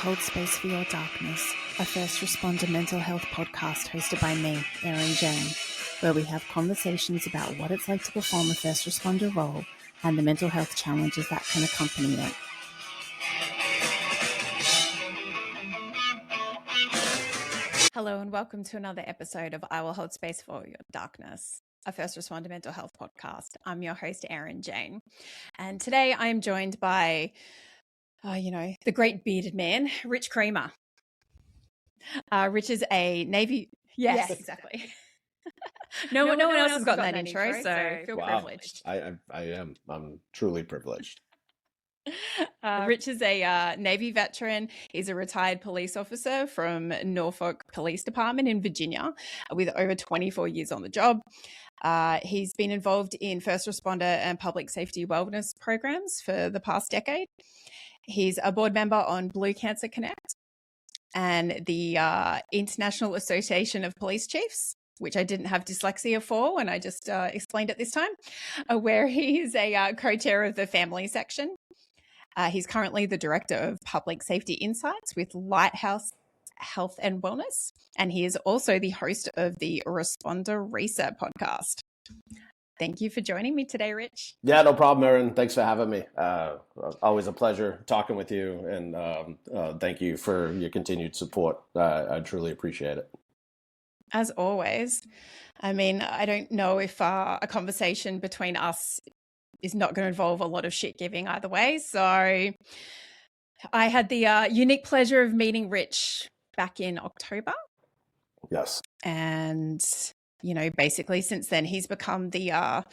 hold space for your darkness, a first responder mental health podcast hosted by me, Erin Jane, where we have conversations about what it's like to perform a first responder role and the mental health challenges that can accompany it. Hello and welcome to another episode of I Will Hold Space for Your Darkness, a first responder mental health podcast. I'm your host, Erin Jane, and today I am joined by the great bearded man, Rich Creamer. Rich is a Navy. Yes. Exactly. No one else has gotten that intro, so I feel privileged. I am. I'm truly privileged. Rich is a Navy veteran. He's a retired police officer from Norfolk Police Department in Virginia with over 24 years on the job. He's been involved in first responder and public safety wellness programs for the past decade. He's a board member on Blue Cancer Connect and the International Association of Police Chiefs, which I didn't have dyslexia for when I just explained it this time, where he is a co-chair of the family section. He's currently the director of Public Safety Insights with Lighthouse Health and Wellness, and he is also the host of the Responder Reset podcast. Thank you for joining me today, Rich. Yeah, no problem, Erin. Thanks for having me. Always a pleasure talking with you, and thank you for your continued support. I truly appreciate it. As always. I mean, I don't know if a conversation between us is not going to involve a lot of shit giving either way. So I had the unique pleasure of meeting Rich back in October. Yes. And basically since then, he's become the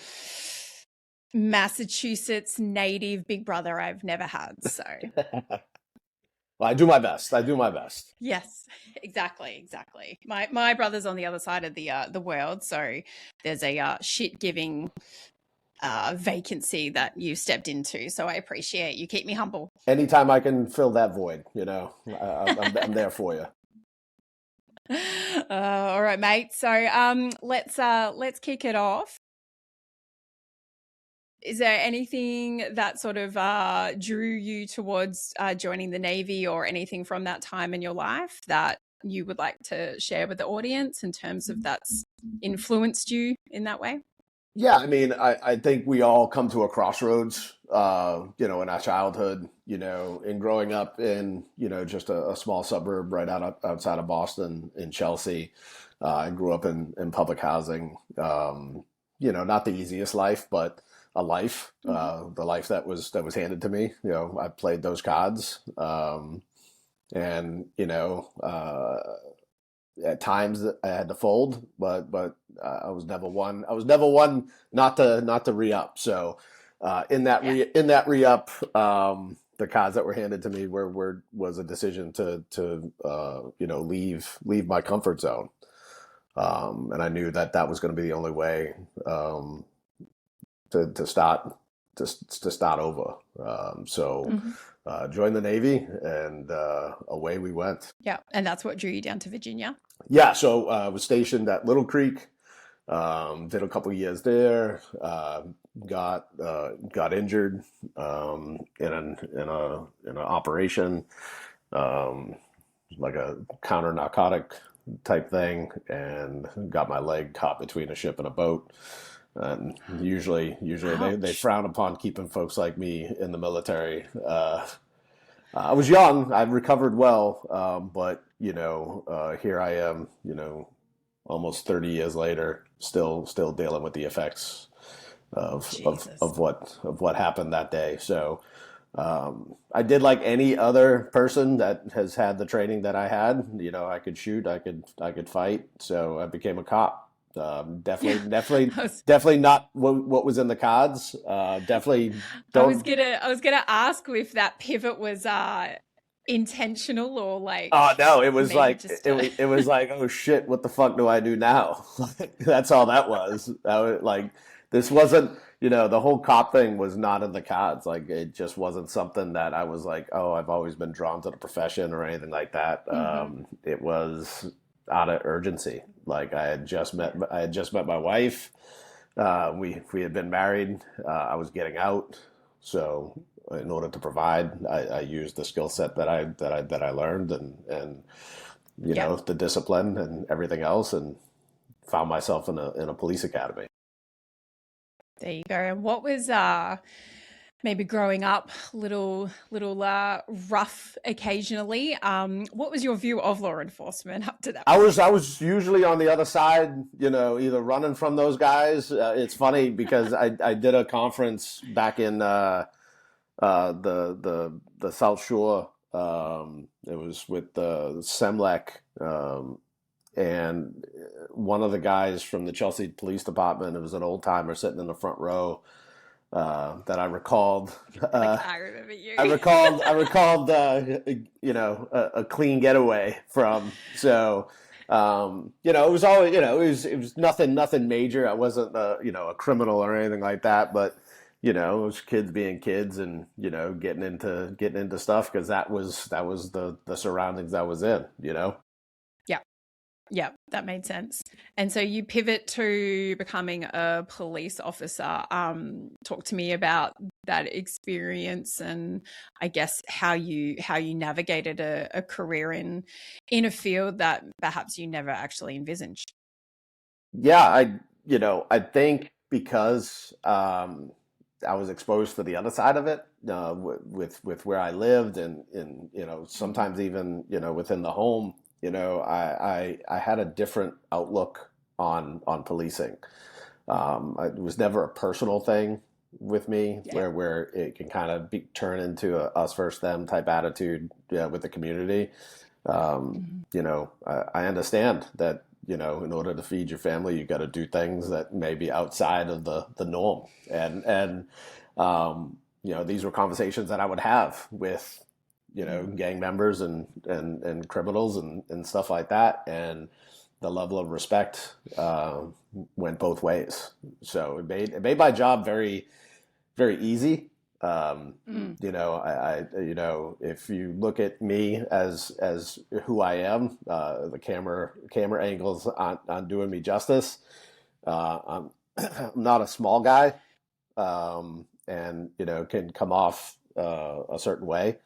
Massachusetts native big brother I've never had. So, well, I do my best. Yes, exactly. My brother's on the other side of the world, so there's a shit giving vacancy that you stepped into. So I appreciate you. Keep me humble. Anytime I can fill that void, I'm there for you. All right, mate. So let's kick it off. Is there anything that sort of drew you towards joining the Navy or anything from that time in your life that you would like to share with the audience in terms of that's influenced you in that way? Yeah, I mean, I think we all come to a crossroads, in our childhood, in growing up in, just a small suburb right outside of Boston in Chelsea. I grew up in public housing, not the easiest life, but a life, the life that was handed to me. I played those cards, and at times I had to fold, but I was never one. I was never one not to re-up. So in that re-up, the cards that were handed to me was a decision to leave my comfort zone, and I knew that was going to be the only way to start over. Joined the Navy, and away we went. Yeah, and that's what drew you down to Virginia. Yeah, so I was stationed at Little Creek. Did a couple years there. Got injured in an operation, like a counter narcotic type thing, and got my leg caught between a ship and a boat. And usually they frown upon keeping folks like me in the military. I was young. I recovered well, but here I am. Almost 30 years later, still dealing with the effects of what happened that day. So I did like any other person that has had the training that I had. I could shoot, I could fight. So I became a cop. Definitely not what was in the cards. Definitely don't. I was gonna ask if that pivot was intentional or like. Oh no, it was like it was like, oh shit, what the fuck do I do now? That's all that was. This wasn't, the whole cop thing was not in the cards. Like, it just wasn't something that I was like, oh, I've always been drawn to the profession or anything like that. It was out of urgency. Like, I had just met my wife. We had been married. I was getting out. So in order to provide. I used the skill set that I learned, and Yeah. the discipline and everything else, and found myself in a police academy. There you go. And what was maybe growing up little rough occasionally? What was your view of law enforcement up to that point? I was usually on the other side, either running from those guys. It's funny because I did a conference back in the South Shore. It was with the Semlec, and one of the guys from the Chelsea Police Department. It was an old timer sitting in the front row. That I recalled. I remember you. I recalled. A clean getaway from. So, it was always. It was nothing major. I wasn't a criminal or anything like that. But it was kids being kids, and getting into stuff, because that was the surroundings I was in. Yeah, that made sense. And so you pivot to becoming a police officer. Talk to me about that experience, and I guess how you navigated a career in a field that perhaps you never actually envisaged. Yeah, I think because I was exposed to the other side of it, with where I lived, and sometimes even within the home. I had a different outlook on policing. It was never a personal thing with me, Yeah. where it can kind of turn into a us versus them type attitude, with the community. I understand that, in order to feed your family, you got to do things that may be outside of the norm. And these were conversations that I would have with gang members and criminals and stuff like that. And the level of respect went both ways. So it made my job very, very easy. If you look at me as who I am, the camera angles aren't doing me justice. I'm not a small guy, and can come off a certain way.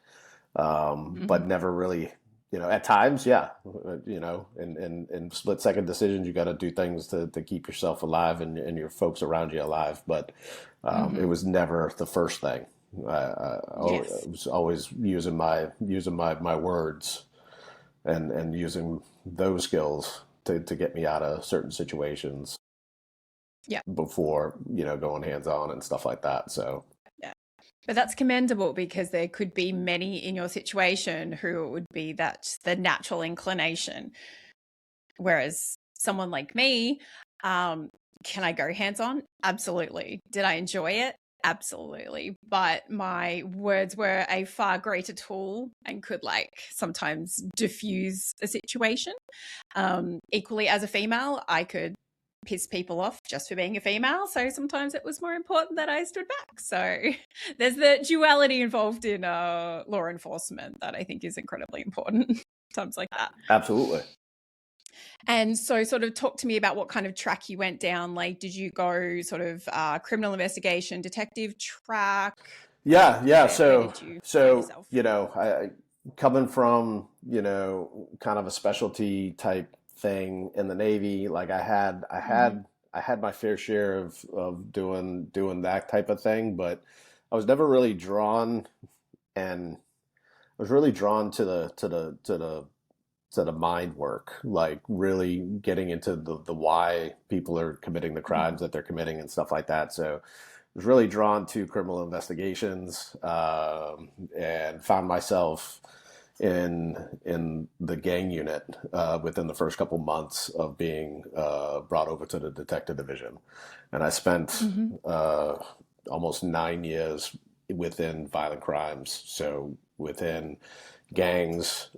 But never really, at times, yeah, in split second decisions, you got to do things to keep yourself alive and your folks around you alive. But it was never the first thing. I was always using my words and using those skills to get me out of certain situations. Yeah. Before, going hands on and stuff like that. So. But that's commendable, because there could be many in your situation who it would be that the natural inclination. Whereas someone like me, can I go hands-on? Absolutely. Did I enjoy it? Absolutely. But my words were a far greater tool and could sometimes diffuse a situation. Equally, as a female, I could piss people off just for being a female. So sometimes it was more important that I stood back. So there's the duality involved in law enforcement that I think is incredibly important times like that. Absolutely. And so sort of talk to me about what kind of track you went down. Did you go sort of criminal investigation, detective track? Yeah. So I coming from, kind of a specialty type thing in the Navy, I had my fair share of doing that type of thing, but I was never really drawn, and I was really drawn to the mind work, really getting into the why people are committing the crimes that they're committing and stuff like that. So I was really drawn to criminal investigations, and found myself in the gang unit within the first couple months of being brought over to the detective division. And I spent almost 9 years within violent crimes. So within gangs,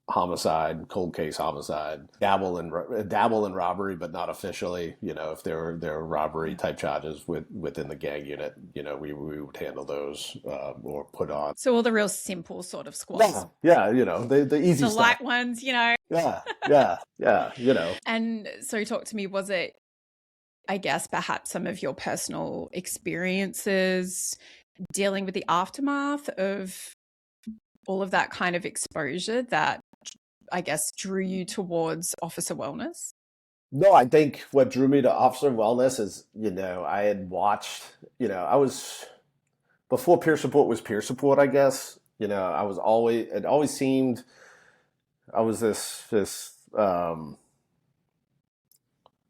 homicide, cold case homicide, dabble in robbery, but not officially. If there were robbery type charges within the gang unit, we would handle those, or put on. So all the real simple sort of squads. Yeah, the easy the stuff. light ones, Yeah. And so talk to me, was it, I guess, perhaps some of your personal experiences dealing with the aftermath of all of that kind of exposure that, I guess, drew you towards officer wellness? No, I think what drew me to officer wellness is, I had watched, I was, before peer support was peer support, I guess, it always seemed I was this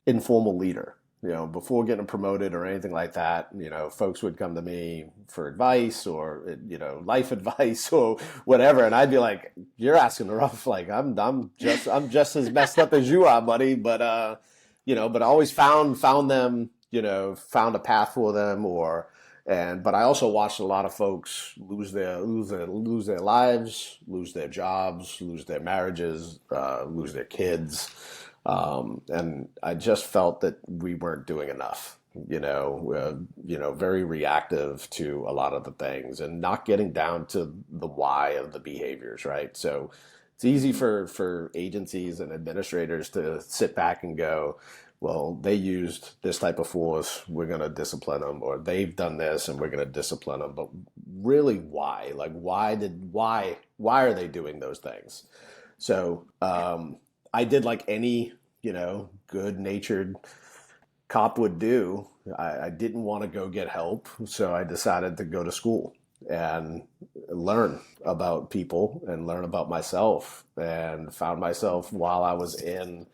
informal leader. Before getting promoted or anything like that, folks would come to me for advice or, life advice or whatever. And I'd be like, you're asking the rough, like I'm just as messed up as you are, buddy. But, but I always found them, found a path for them but I also watched a lot of folks lose their lives, lose their jobs, lose their marriages, lose their kids. And I just felt that we weren't doing enough, very reactive to a lot of the things and not getting down to the why of the behaviors, right? So it's easy for agencies and administrators to sit back and go, well, they used this type of force, we're going to discipline them, or they've done this and we're going to discipline them. But really, why? Like, why are they doing those things? So, I did like any, good-natured cop would do. I didn't want to go get help, so I decided to go to school and learn about people and learn about myself, and found myself while I was in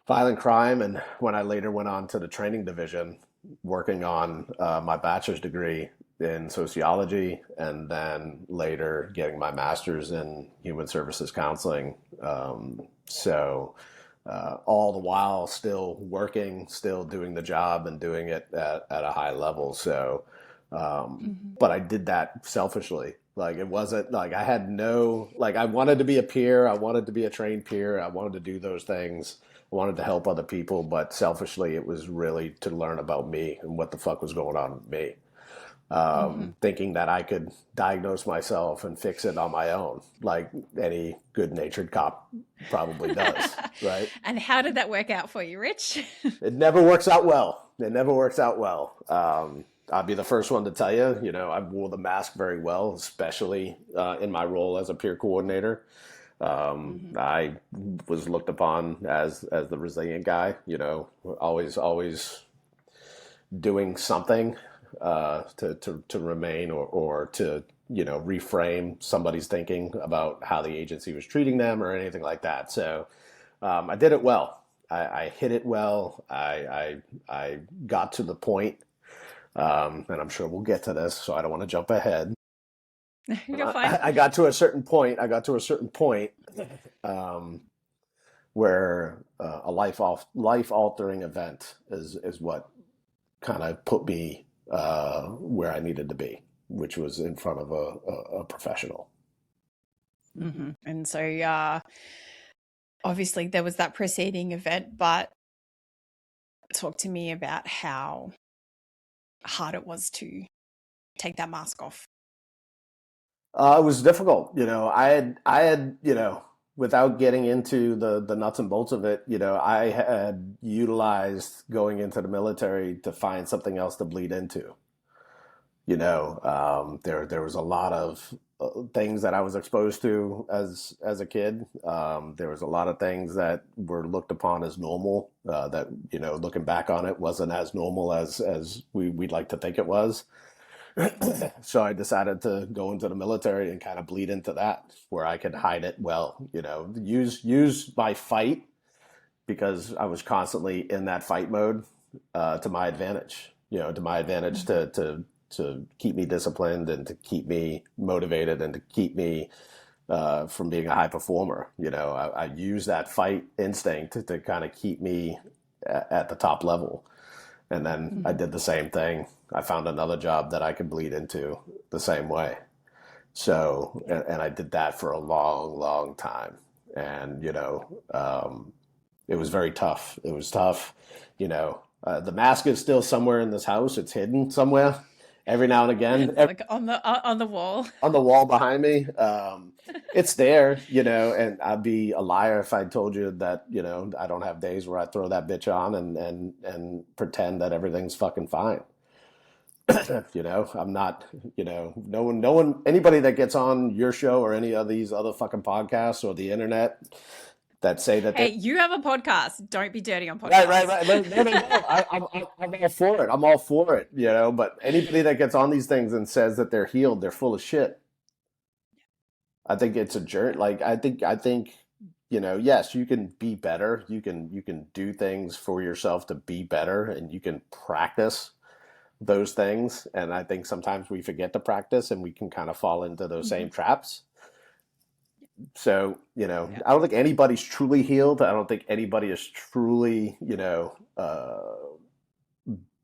violent crime, and when I later went on to the training division, working on my bachelor's degree in sociology, and then later getting my master's in human services counseling. All the while still working, still doing the job and doing it at a high level. So, but I did that selfishly. Like, it wasn't like I had I wanted to be a peer. I wanted to be a trained peer. I wanted to do those things. I wanted to help other people, but selfishly, it was really to learn about me and what the fuck was going on with me. Thinking that I could diagnose myself and fix it on my own, like any good-natured cop probably does, right? And how did that work out for you, Rich? It never works out well. I'll be the first one to tell you, I wore the mask very well, especially in my role as a peer coordinator. I was looked upon as the resilient guy, always doing something to remain or to reframe somebody's thinking about how the agency was treating them or anything like that. So I did it well. I hit it well. I got to the point, and I'm sure we'll get to this, so I don't want to jump ahead. You're fine. I got to a certain point. Where a life-altering event is what kind of put me where I needed to be, which was in front of a professional. Mm-hmm. And so, obviously, there was that preceding event, but talk to me about how hard it was to take that mask off. It was difficult. I had, without getting into the nuts and bolts of it, I had utilized going into the military to find something else to bleed into. There was a lot of things that I was exposed to as a kid. There was a lot of things that were looked upon as normal, that, looking back on it, wasn't as normal as we'd like to think it was. So I decided to go into the military and kind of bleed into that, where I could hide it well, use my fight, because I was constantly in that fight mode, to my advantage, to keep me disciplined and to keep me motivated and to keep me from being a high performer. I use that fight instinct to kind of keep me at the top level. And then I did the same thing. I found another job that I could bleed into the same way. So, and I did that for a long, long time. And, it was very tough. It was tough. The mask is still somewhere in this house. It's hidden somewhere every now and again. Like on the wall. On the wall behind me. It's there, and I'd be a liar if I told you that, I don't have days where I throw that bitch on and pretend that everything's fucking fine. I'm not, no one, anybody that gets on your show or any of these other fucking podcasts or the internet that say that Hey, you have a podcast. Don't be dirty on right, podcasts. right. No. I'm all for it. I'm all for it, but anybody that gets on these things and says that they're healed, they're full of shit. I think it's a journey. Like, I think, yes, you can be better. You can do things for yourself to be better, and you can practice those things. And I think sometimes we forget to practice and we can kind of fall into those same traps. So, I don't think anybody's truly healed. I don't think anybody is truly,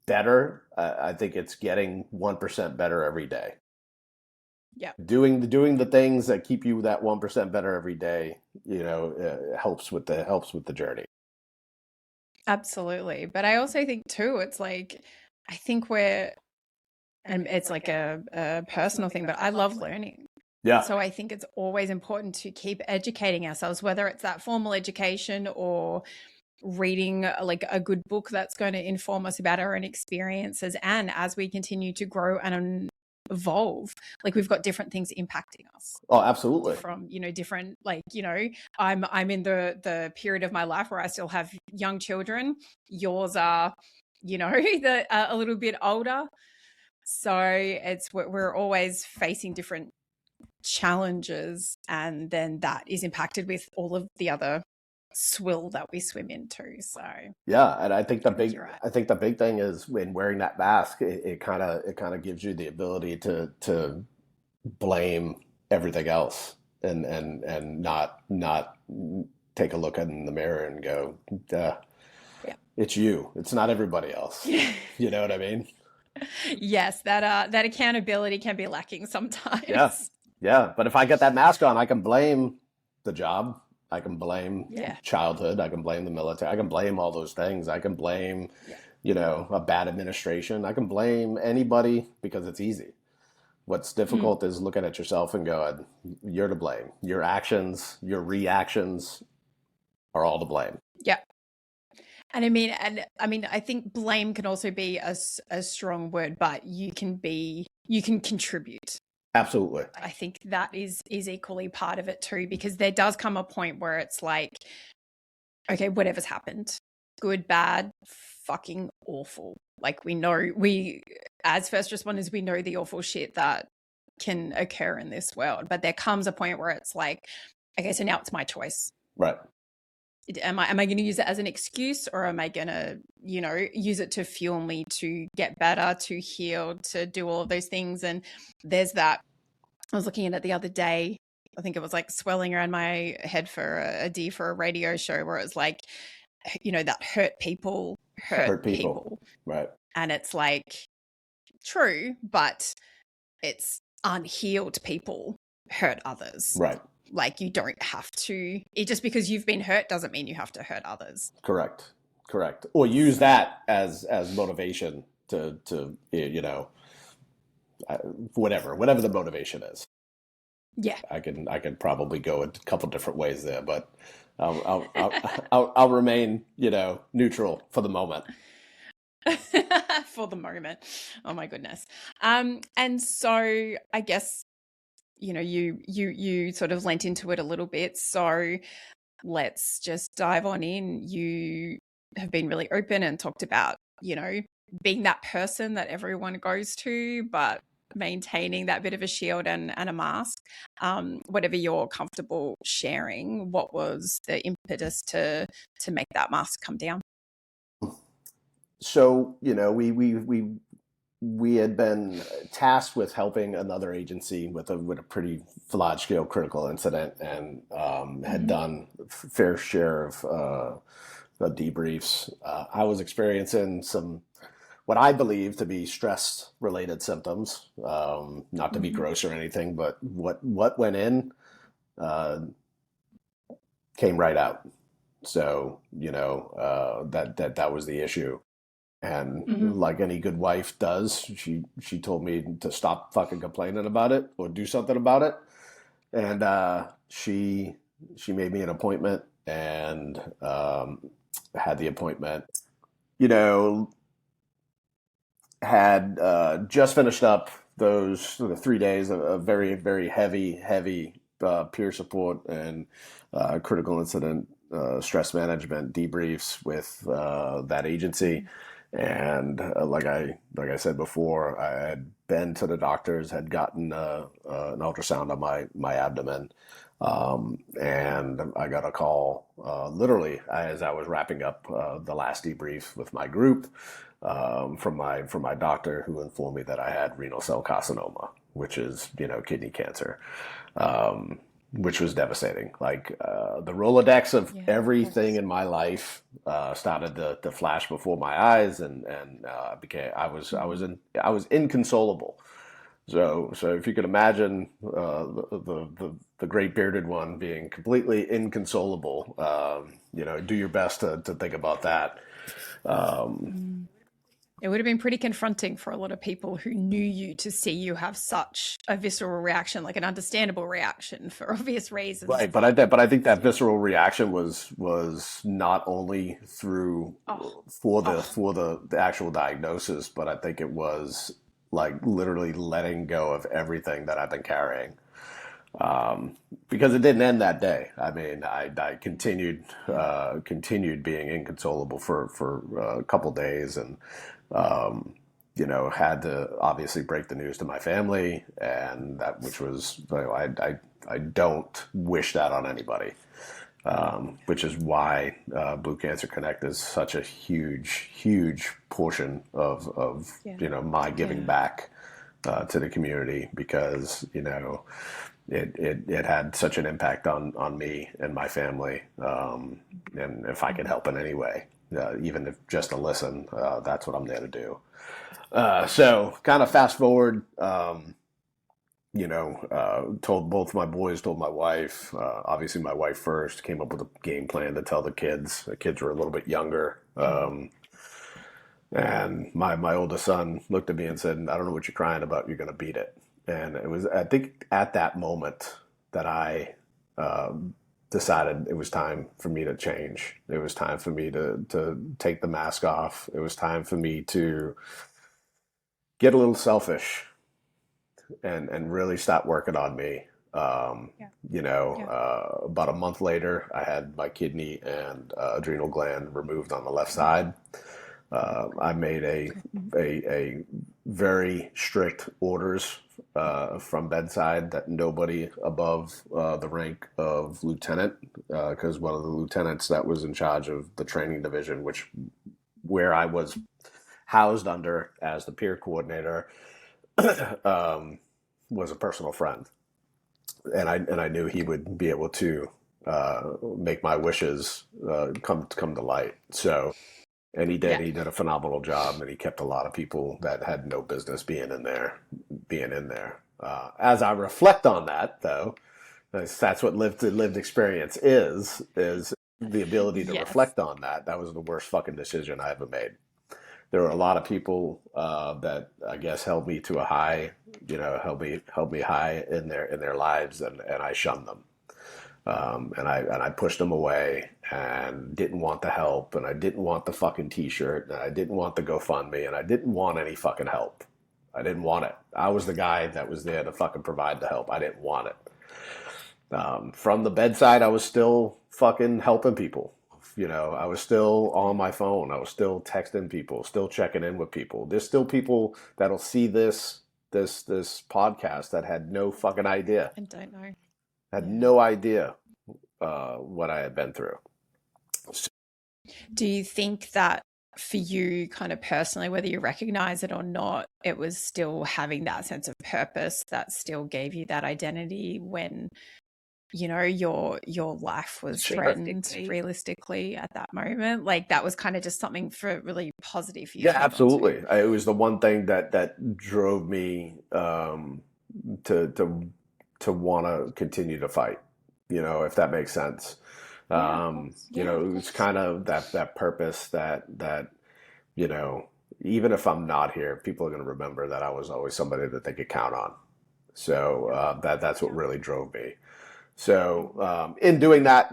better. I think it's getting 1% better every day. Yeah. Doing the things that keep you that 1% better every day, helps with the journey. Absolutely. But I also think too, it's like, I think and it's like a personal thing, but I love learning. Yeah. So I think it's always important to keep educating ourselves, whether it's that formal education or reading like a good book that's going to inform us about our own experiences. And as we continue to grow and evolve, like we've got different things impacting us. Oh, absolutely. From, different, like, I'm in the period of my life where I still have young children. Yours are, a little bit older. So we're always facing different challenges, and then that is impacted with all of the other swill that we swim into. So yeah, and I think the big thing is when wearing that mask, it kind of gives you the ability to blame everything else and not take a look in the mirror and go, it's you. It's not everybody else. You know what I mean? Yes, that accountability can be lacking sometimes. Yeah. But if I get that mask on, I can blame the job. I can blame childhood. I can blame the military. I can blame all those things. I can blame, a bad administration. I can blame anybody because it's easy. What's difficult is looking at yourself and going, you're to blame. Your actions, your reactions are all to blame. Yeah. And I think blame can also be a strong word, but you can contribute. Absolutely. I think that is equally part of it too, because there does come a point where it's like, okay, whatever's happened, good, bad, fucking awful. Like we as first responders, we know the awful shit that can occur in this world, but there comes a point where it's like, okay, so now it's my choice. Right. Am I going to use it as an excuse, or am I going to, use it to fuel me to get better, to heal, to do all of those things? And there's that, I was looking at it the other day. I think it was like swelling around my head for a D for a radio show where it was like, that hurt people. Right. And it's like, true, but it's unhealed people hurt others. Right. Like you don't have to, just because you've been hurt doesn't mean you have to hurt others. Correct. Or use that as motivation to whatever the motivation is. Yeah. I can probably go a couple different ways there, but I'll remain, neutral for the moment. For the moment. Oh my goodness. And so I guess, you sort of lent into it a little bit. So let's just dive on in. You have been really open and talked about, being that person that everyone goes to, but maintaining that bit of a shield and a mask. Whatever you're comfortable sharing, what was the impetus to make that mask come down? So, we had been tasked with helping another agency with a pretty large scale critical incident, and had done a fair share of debriefs. I was experiencing some what I believe to be stress related symptoms, not to be gross or anything, but what went in came right out. So, that was the issue. And like any good wife does, she told me to stop fucking complaining about it or do something about it. And she made me an appointment, and had the appointment. had just finished up the 3 days of very, very heavy peer support and critical incident stress management debriefs with that agency. And like I said before, I had been to the doctors, had gotten an ultrasound on my abdomen, and I got a call literally as I was wrapping up the last debrief with my group from my doctor, who informed me that I had renal cell carcinoma, which is kidney cancer. Which was devastating. Like the Rolodex of everything in my life started to flash before my eyes, and I was inconsolable. So if you could imagine the great bearded one being completely inconsolable, do your best to think about that. It would have been pretty confronting for a lot of people who knew you to see you have such a visceral reaction, like an understandable reaction for obvious reasons. Right, but I think that visceral reaction was not only for the actual diagnosis, but I think it was like literally letting go of everything that I've been carrying. Because it didn't end that day. I mean, I continued being inconsolable for a couple days, and had to obviously break the news to my family, and which was, I don't wish that on anybody, which is why Blue Cancer Connect is such a huge portion of my giving back to the community, because it had such an impact on me and my family, and if I can help in any way, even if just to listen, that's what I'm there to do. So kind of fast forward, told both my boys, told my wife, obviously my wife first, came up with a game plan to tell the kids. The kids were a little bit younger. And my oldest son looked at me and said, "I don't know what you're crying about. You're going to beat it." And it was, I think, at that moment that I decided it was time for me to change. It was time for me to take the mask off. It was time for me to get a little selfish and really stop working on me. About a month later, I had my kidney and adrenal gland removed on the left side. I made a very strict orders from bedside that nobody above the rank of lieutenant, because one of the lieutenants that was in charge of the training division, where I was housed under as the peer coordinator, was a personal friend, and I knew he would be able to make my wishes come to light. So. And he did. Yeah. He did a phenomenal job, and he kept a lot of people that had no business being in there. As I reflect on that, though, that's what lived experience is the ability to reflect on that. That was the worst fucking decision I ever made. There were a lot of people that I guess held me to a high, held me high in their lives, and I shunned them. And I pushed them away and didn't want the help, and I didn't want the fucking t-shirt, and I didn't want the GoFundMe, and I didn't want any fucking help. I didn't want it. I was the guy that was there to fucking provide the help. I didn't want it. From the bedside, I was still fucking helping people. I was still on my phone. I was still texting people, still checking in with people. There's still people that'll see this podcast that had no fucking idea. And don't know. Had no idea what I had been through. Do you think that for you kind of personally, whether you recognize it or not, it was still having that sense of purpose that still gave you that identity when, your life was threatened realistically at that moment? Like that was kind of just something for really positive for you. Yeah, absolutely. It was the one thing that drove me to want to continue to fight, if that makes sense. It was kind of that purpose that, even if I'm not here, people are going to remember that I was always somebody that they could count on. So that's what really drove me. So in doing that,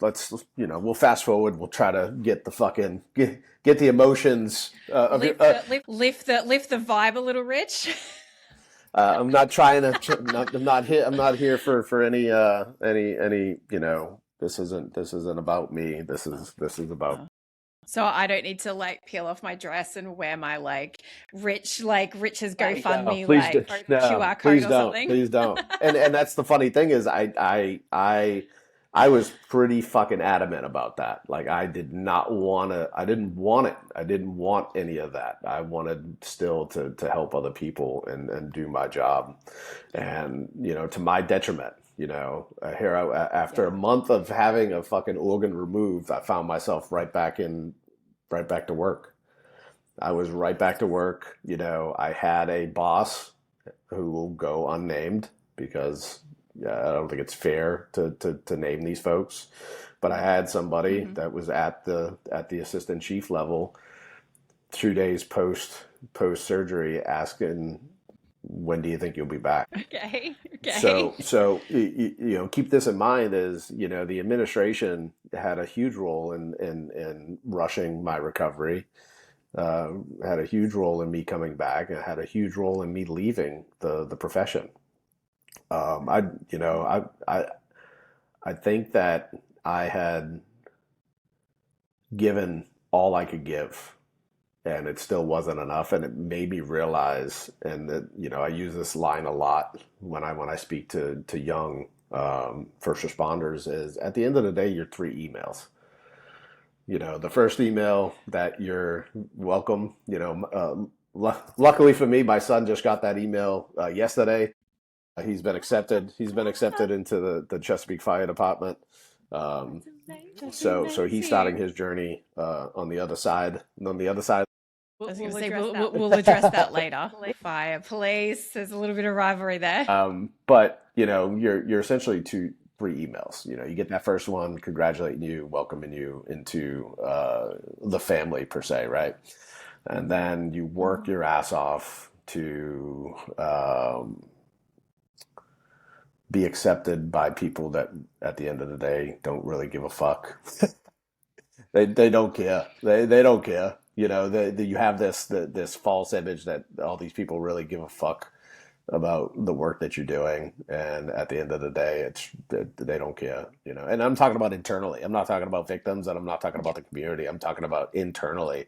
let's we'll fast forward. We'll try to get the fucking get the emotions lift the vibe a little, Rich. I'm not trying to. I'm not here for any. This isn't about me. This is about. So I don't need to like peel off my dress and wear my Rich's GoFundMe QR code or something. Please don't. And that's the funny thing is I was pretty fucking adamant about that. Like I didn't want it. I didn't want any of that. I wanted still to help other people and do my job. And, to my detriment, here after a month of having a fucking organ removed, I found myself right back to work. I was right back to work. I had a boss who will go unnamed because I don't think it's fair to name these folks, but I had somebody that was at the assistant chief level 2 days post surgery asking, when do you think you'll be back? Okay. So keep this in mind is, the administration had a huge role in rushing my recovery, had a huge role in me coming back, and had a huge role in me leaving the profession. I think that I had given all I could give, and it still wasn't enough. And it made me realize, and that, I use this line a lot when I speak to young first responders, is at the end of the day, you're 3 emails. The first email that you're welcome. Luckily for me, my son just got that email yesterday. He's been accepted. He's been accepted into the Chesapeake Fire Department. So he's starting his journey on the other side. And on the other side, we'll address that later. Fire, police. There's a little bit of rivalry there. But you're essentially 3 emails. You get that first one congratulating you, welcoming you into the family per se, right? And then you work your ass off to be accepted by people that at the end of the day don't really give a fuck. they don't care. They don't care. You have this false image that all these people really give a fuck about the work that you're doing, and at the end of the day, they don't care. And I'm talking about internally. I'm not talking about victims, and I'm not talking about the community. I'm talking about internally.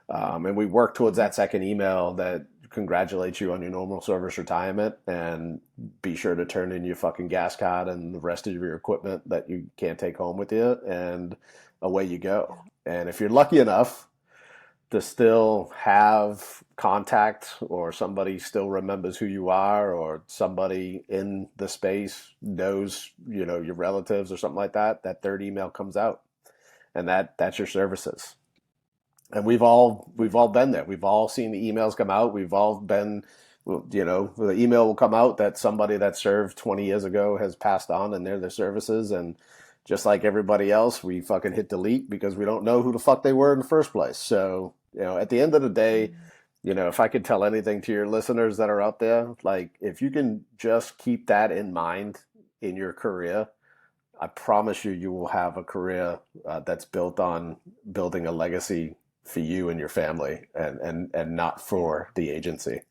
And we work towards that second email that congratulates you on your normal service retirement, and be sure to turn in your fucking gas card and the rest of your equipment that you can't take home with you, and away you go. And if you're lucky enough to still have contact, or somebody still remembers who you are, or somebody in the space knows, your relatives or something like that, that third email comes out, and that's your services. And we've all been there. We've all seen the emails come out. We've all been, the email will come out that somebody that served 20 years ago has passed on, and they're their services. And just like everybody else, we fucking hit delete because we don't know who the fuck they were in the first place. So, at the end of the day, if I could tell anything to your listeners that are out there, like, if you can just keep that in mind in your career, I promise you will have a career that's built on building a legacy for you and your family, and not for the agency.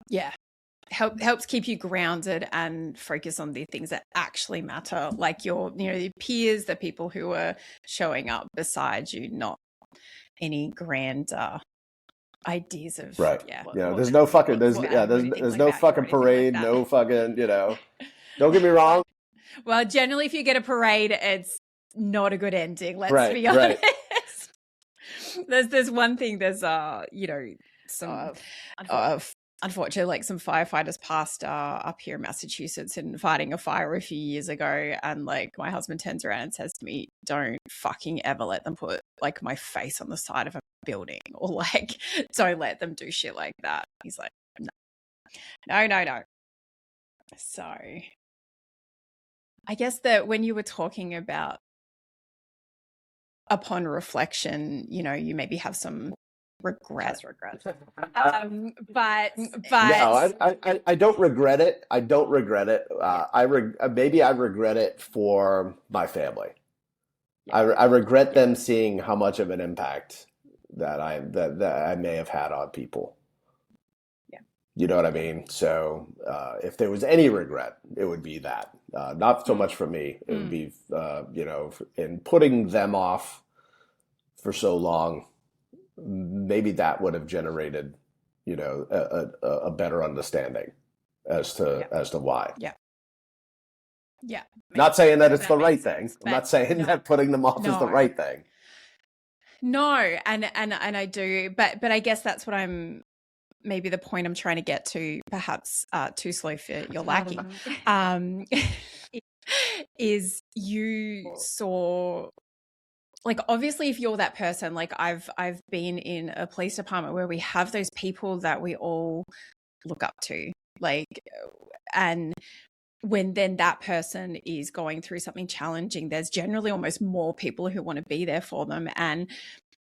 Yeah. Helps keep you grounded and focus on the things that actually matter, like your peers, the people who are showing up beside you, not any grand ideas of right. There's no fucking there's no fucking parade, like no fucking don't get me wrong. Well, generally if you get a parade, it's not a good ending, let's be honest. Right. There's one thing, there's some unfortunately, like, some firefighters passed up here in Massachusetts and fighting a fire a few years ago, and like my husband turns around and says to me, don't fucking ever let them put like my face on the side of a building, or like don't let them do shit like that. He's like, no. So I guess that when you were talking about upon reflection, you maybe have some regret. Just regret. But No, I don't regret it. I don't regret it. Maybe I regret it for my family. Yeah. I regret them seeing how much of an impact that I may have had on people. Yeah. You know what I mean? So if there was any regret, it would be that. Not so much for me. It would be, in putting them off for so long, maybe that would have generated, a better understanding as to why. Yeah. Yeah. Not saying that it's the right sense, thing. I'm not saying that putting them off is the right thing. No, and I do, but I guess that's what maybe the point I'm trying to get to, perhaps too slow for your liking, is you saw, like, obviously if you're that person, like I've been in a police department where we have those people that we all look up to, like, and when then that person is going through something challenging, there's generally almost more people who want to be there for them. And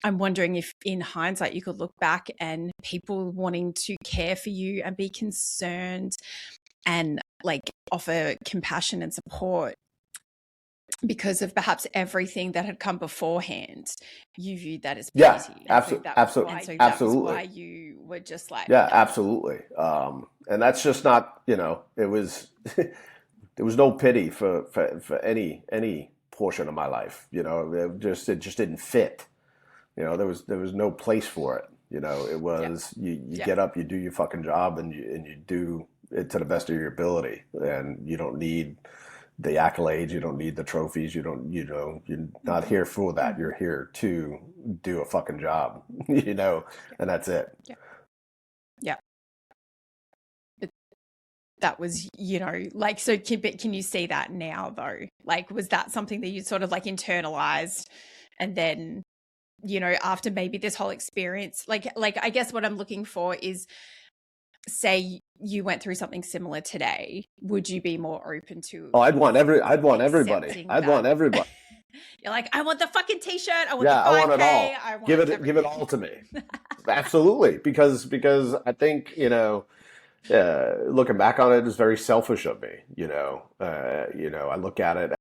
I'm wondering if in hindsight you could look back and people wanting to care for you and be concerned and like offer compassion and support because of perhaps everything that had come beforehand, you viewed that as Yeah, petty. absolutely. And so that was why you were just like, yeah, absolutely. And that's just not, it was, there was no pity for any portion of my life. It just didn't fit. There was no place for it. It was you get up, you do your fucking job, and you do it to the best of your ability, and you don't need the accolades, you don't need the trophies, you're not here for that. You're here to do a fucking job, and that's it. Yeah. But that was, like, so can you see that now though? Like, was that something that you sort of like internalized and then, after maybe this whole experience, like I guess what I'm looking for is, say you went through something similar today, would you be more open to? Oh, I'd want everybody. You're like, I want the fucking t-shirt. I want the 5K. I want it all. I want give it all to me. Absolutely, because I think looking back on it is very selfish of me. I look at it.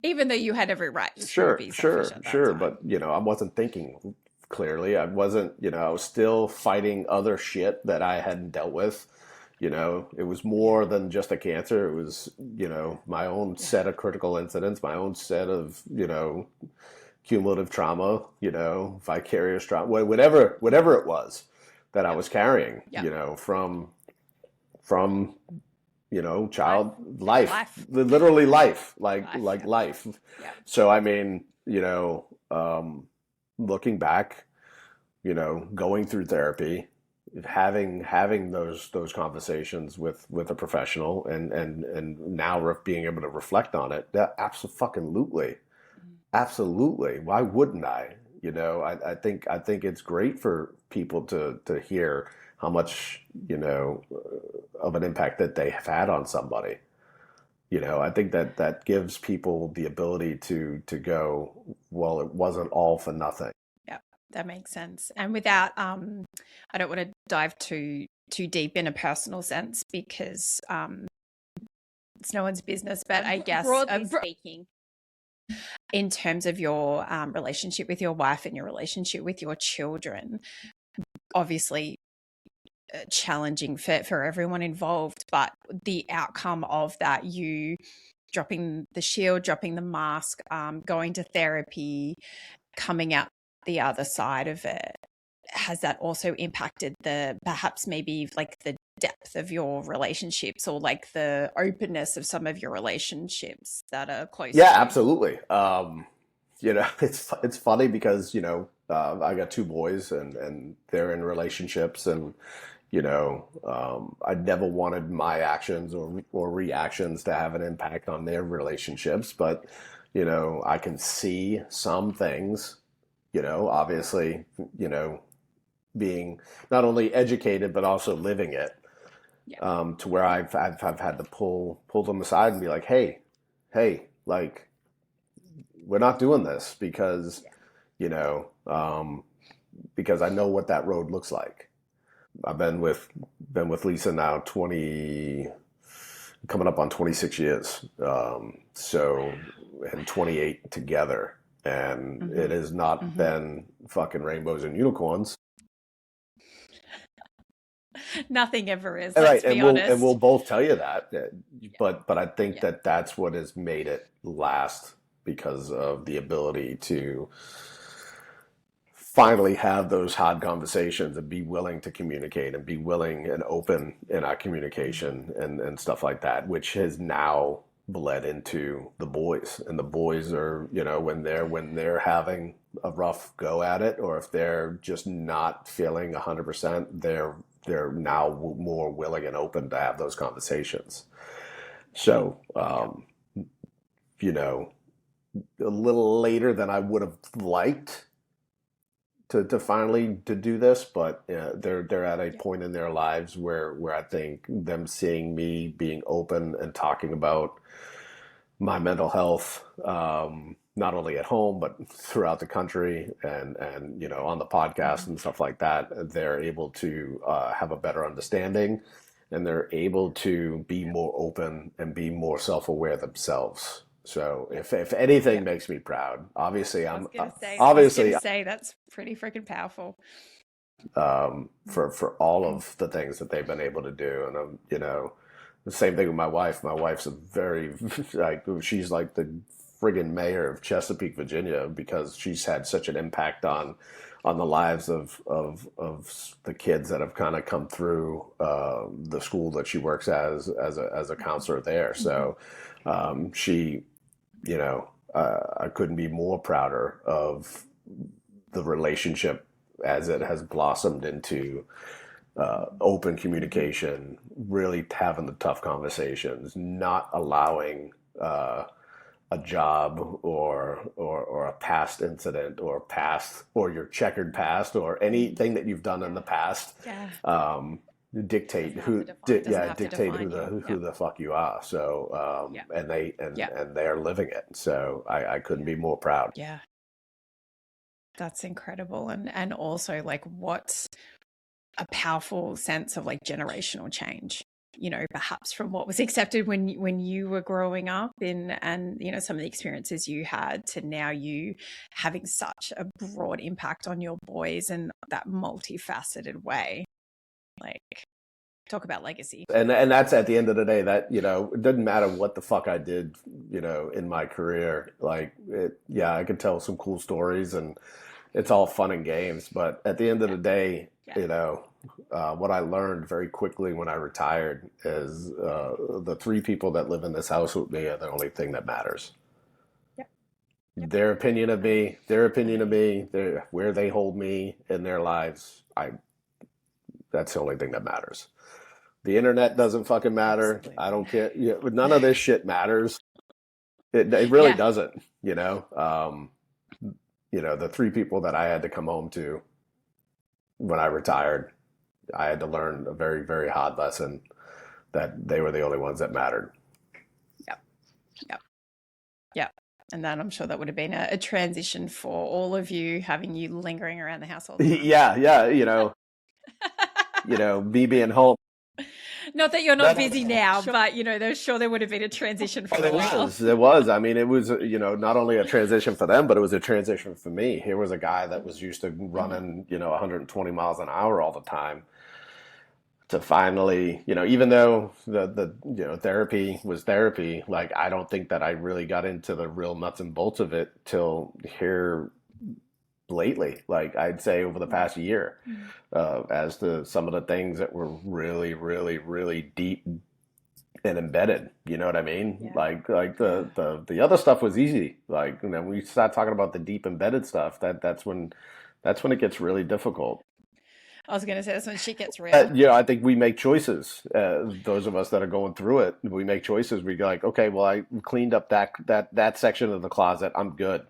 Even though you had every right. Sure. But I wasn't thinking clearly. I wasn't, I was still fighting other shit that I hadn't dealt with. It was more than just a cancer. It was, my own set of critical incidents, my own set of, cumulative trauma, vicarious trauma, whatever it was that I was carrying, from child life. Literally life, life. Yeah. So, I mean, looking back, going through therapy, having those conversations with a professional and now being able to reflect on it, absolutely. Why wouldn't I? I think it's great for people to hear how much, of an impact that they have had on somebody. I think that gives people the ability to go, well, it wasn't all for nothing. Yeah, that makes sense. And without, I don't want to dive too deep in a personal sense because it's no one's business, but I guess broadly speaking, in terms of your relationship with your wife and your relationship with your children, obviously challenging for everyone involved, but the outcome of that, you dropping the shield, dropping the mask, going to therapy, coming out the other side of it, has that also impacted perhaps maybe like the depth of your relationships or like the openness of some of your relationships that are close? Yeah, absolutely. It's funny because I got two boys and they're in relationships, and I never wanted my actions or reactions to have an impact on their relationships, but I can see some things, obviously, being not only educated but also living it, to where I've had to pull them aside and be like, hey, like, we're not doing this because because I know what that road looks like. I've been with Lisa now 20, coming up on 26 years. So, and 28 together. And it has not been fucking rainbows and unicorns. Nothing ever is. Right, Let's be honest. And we'll both tell you that. But I think that that's what has made it last, because of the ability to finally have those hard conversations and be willing to communicate and be willing and open in our communication and stuff like that, which has now bled into the boys. And the boys are, you know, when they're having a rough go at it, or if they're just not feeling 100%, they're now more willing and open to have those conversations. So, you know, a little later than I would have liked to finally to do this, but they're at a point in their lives where I think them seeing me being open and talking about my mental health, not only at home but throughout the country, and you know, on the podcast and stuff like that, they're able to have a better understanding, and they're able to be more open and be more self-aware themselves. So if anything makes me proud, obviously I'm obviously say that's pretty freaking powerful. For all of the things that they've been able to do. And I'm, you know, the same thing with my wife. My wife's a very, like, she's like the friggin' mayor of Chesapeake, Virginia, because she's had such an impact on the lives of the kids that have kind of come through the school that she works as a counselor there. So she, you know, I couldn't be more prouder of the relationship as it has blossomed into open communication, really having the tough conversations, not allowing a job or a past incident or your checkered past or anything that you've done in the past dictate who the fuck you are. So and they're living it. So I couldn't be more proud. Yeah. That's incredible. And also, like, what a powerful sense of like generational change, you know, perhaps from what was accepted when you were growing up and you know, some of the experiences you had to now you having such a broad impact on your boys in that multifaceted way. Like, talk about legacy. And that's at the end of the day, that, you know, it doesn't matter what the fuck I did, you know, in my career. Like, I could tell some cool stories and it's all fun and games. But at the end of the day, you know, what I learned very quickly when I retired is the three people that live in this house with me are the only thing that matters. Their opinion of me, where they hold me in their lives, that's the only thing that matters. The internet doesn't fucking matter. Absolutely. I don't care. None of this shit matters. It really doesn't, you know. You know, the three people that I had to come home to when I retired, I had to learn a very, very hard lesson that they were the only ones that mattered. Yep. And then I'm sure that would have been a transition for all of you, having you lingering around the house all the time. Yeah. You know, me being home. Not that you're not busy now, but, you know, there would have been a transition for a while. There was. I mean, it was, you know, not only a transition for them, but it was a transition for me. Here was a guy that was used to running, you know, 120 miles an hour all the time, to finally, you know, even though the you know, therapy was therapy, like, I don't think that I really got into the real nuts and bolts of it till here lately, like I'd say over the past year, as to some of the things that were really, really, really deep and embedded. You know what I mean? Yeah. Like the other stuff was easy. Like, you know, we start talking about the deep embedded stuff, that's when it gets really difficult. I was going to say that's when shit gets real. Yeah, I think we make choices. Those of us that are going through it, we make choices. We go like, okay, well, I cleaned up that section of the closet. I'm good.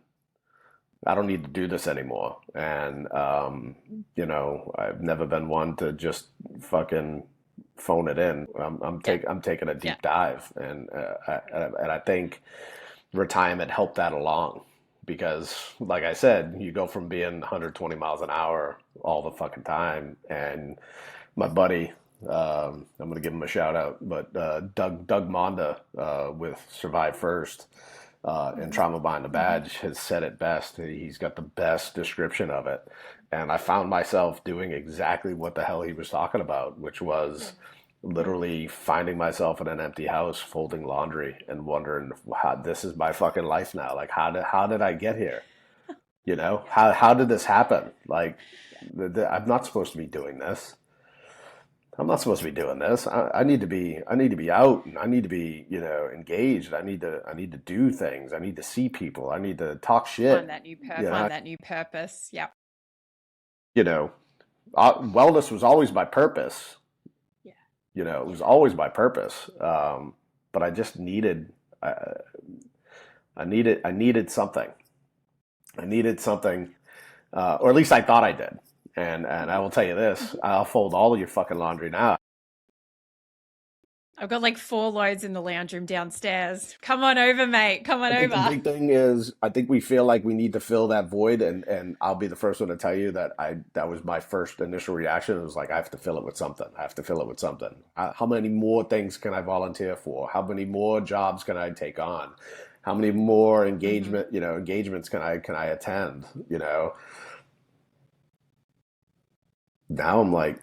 I don't need to do this anymore. And, you know, I've never been one to just fucking phone it in. I'm taking a deep dive. And I think retirement helped that along. because, like I said, you go from being 120 miles an hour all the fucking time. And my buddy, I'm going to give him a shout out, but Doug Monda with Survive First and Trauma Behind the Badge has said it best. He's got the best description of it. And I found myself doing exactly what the hell he was talking about, which was literally finding myself in an empty house folding laundry and wondering, how this is my fucking life now. Like, how did I get here? You know, how did this happen? Like, I'm not supposed to be doing this. I'm not supposed to be doing this. I need to be out, and I need to be, you know, engaged. I need to do things. I need to see people. I need to talk shit. Find that new purpose. Find that new purpose. Yeah. You know, wellness was always my purpose. Yeah. You know, it was always my purpose. But I just needed, I needed something. I needed something, or at least I thought I did. And I will tell you this, I'll fold all of your fucking laundry now. I've got like 4 loads in the lounge room downstairs. Come on over, mate. Come on over. The big thing is, I think we feel like we need to fill that void, and I'll be the first one to tell you that that was my first initial reaction. It was like, I have to fill it with something. I have to fill it with something. How many more things can I volunteer for? How many more jobs can I take on? How many more engagements can I attend? You know. Now I'm like,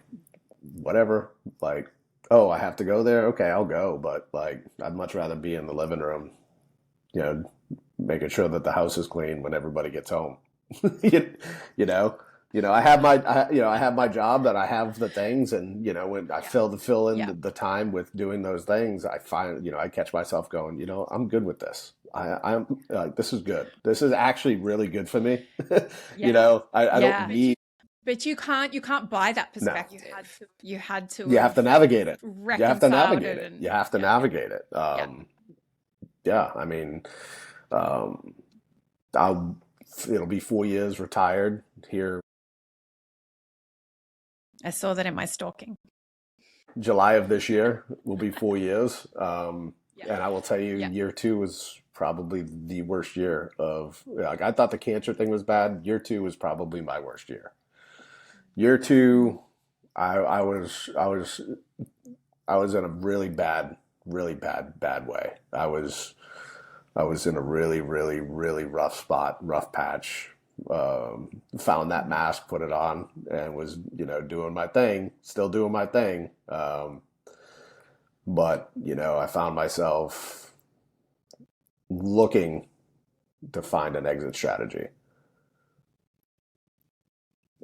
whatever. Like, oh, I have to go there. Okay, I'll go. But like, I'd much rather be in the living room, you know, making sure that the house is clean when everybody gets home. you know, I have my job, that I have the things, and you know, when I fill in the time with doing those things, I find, you know, I catch myself going, you know, I'm good with this. I'm this is good. This is actually really good for me. You know, I don't need. But you can't buy that perspective. No. You had to. You have to navigate it. You have to navigate it. And, you have to navigate it. I mean, it'll be 4 years retired here. I saw that in my stalking. July of this year will be 4 years. And I will tell you, year 2 was probably the worst year of, like, I thought the cancer thing was bad. Year 2 was probably my worst year. Year 2, I was in a really bad way. I was in a really rough spot, rough patch. Found that mask, put it on, and was, you know, doing my thing, still doing my thing. But, you know, I found myself looking to find an exit strategy.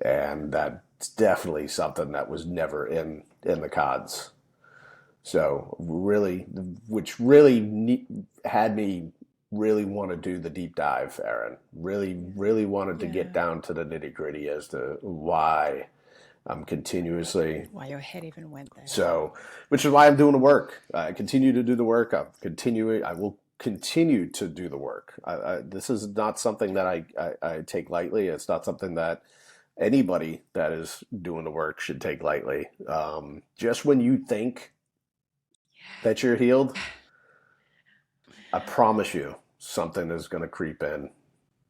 And that's definitely something that was never in the cards. So really, which really had me really want to do the deep dive, Erin. Really wanted to get down to the nitty gritty as to why I'm continuously. Why your head even went there. So, which is why I'm doing the work. I continue to do the work. I will continue to do the work. This is not something that I take lightly. It's not something that anybody that is doing the work should take lightly. Just when you think that you're healed, I promise you something is going to creep in.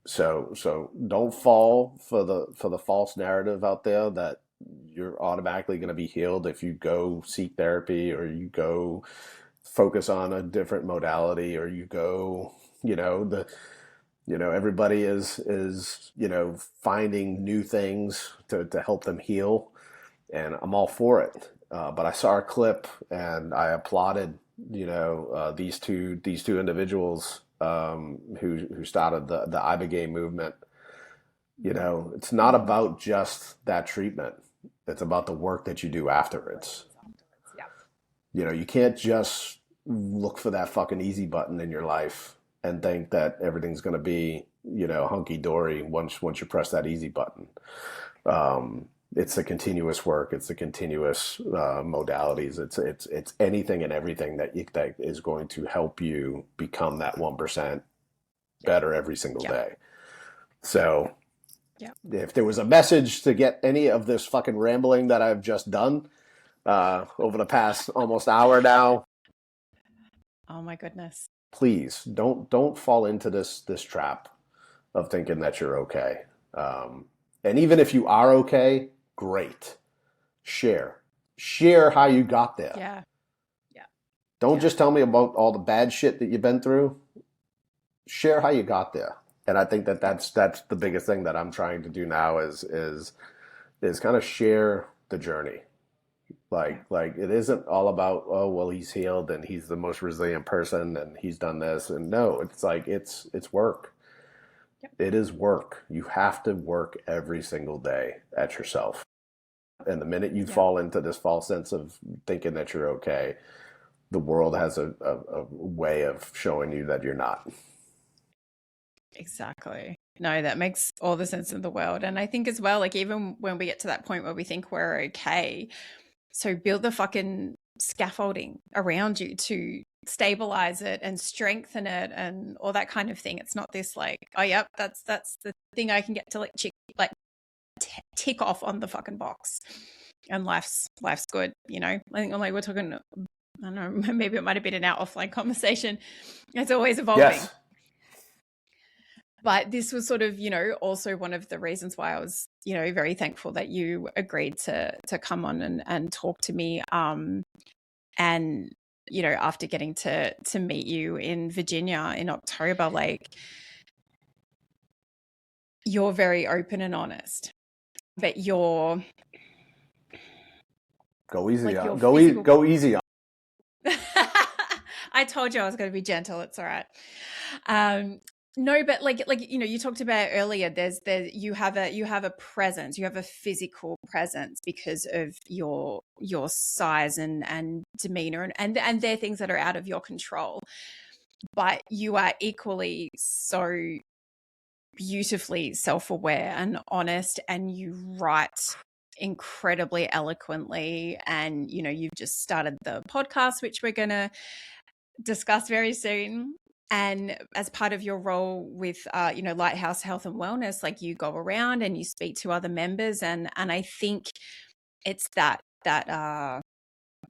So don't fall for the false narrative out there that you're automatically going to be healed if you go seek therapy, or you go focus on a different modality, or you go, everybody is, finding new things to help them heal. And I'm all for it. But I saw a clip and I applauded, these two individuals who started the Ibogaine movement. It's not about just that treatment. It's about the work that you do afterwards. You can't just look for that fucking easy button in your life and think that everything's going to be, hunky dory once you press that easy button. It's the continuous work. It's the continuous modalities. It's anything and everything that is going to help you become that 1% better every single day. So if there was a message to get any of this fucking rambling that I've just done over the past almost hour now. Oh my goodness. Please don't fall into this trap of thinking that you're okay. And even if you are okay, great. Share how you got there. Yeah. Don't just tell me about all the bad shit that you've been through. Share how you got there. And I think that's the biggest thing that I'm trying to do now is kind of share the journey. Like it isn't all about, oh, well, he's healed and he's the most resilient person and he's done this. And no, it's like, it's work. Yep. It is work. You have to work every single day at yourself. And the minute you fall into this false sense of thinking that you're okay, the world has a way of showing you that you're not. Exactly. No, that makes all the sense in the world. And I think as well, like even when we get to that point where we think we're okay, so build the fucking scaffolding around you to stabilize it and strengthen it and all that kind of thing. It's not this like, oh, yep, that's the thing I can get to tick off on the fucking box and life's good, you know. I think we're talking, I don't know, maybe it might have been in our offline conversation. It's always evolving. Yes. But this was sort of, you know, also one of the reasons why I was, you know, very thankful that you agreed to come on and talk to me. And, you know, after getting to meet you in Virginia in October, like, you're very open and honest, but you're go easy on go easy on. I told you I was going to be gentle. It's all right. No, but like you know, you talked about earlier. You have a presence. You have a physical presence because of your size and demeanor, and they're things that are out of your control. But you are equally so beautifully self-aware and honest, and you write incredibly eloquently. And you know, you've just started the podcast, which we're going to discuss very soon. And as part of your role with, you know, Lighthouse Health and Wellness, like you go around and you speak to other members. And I think it's that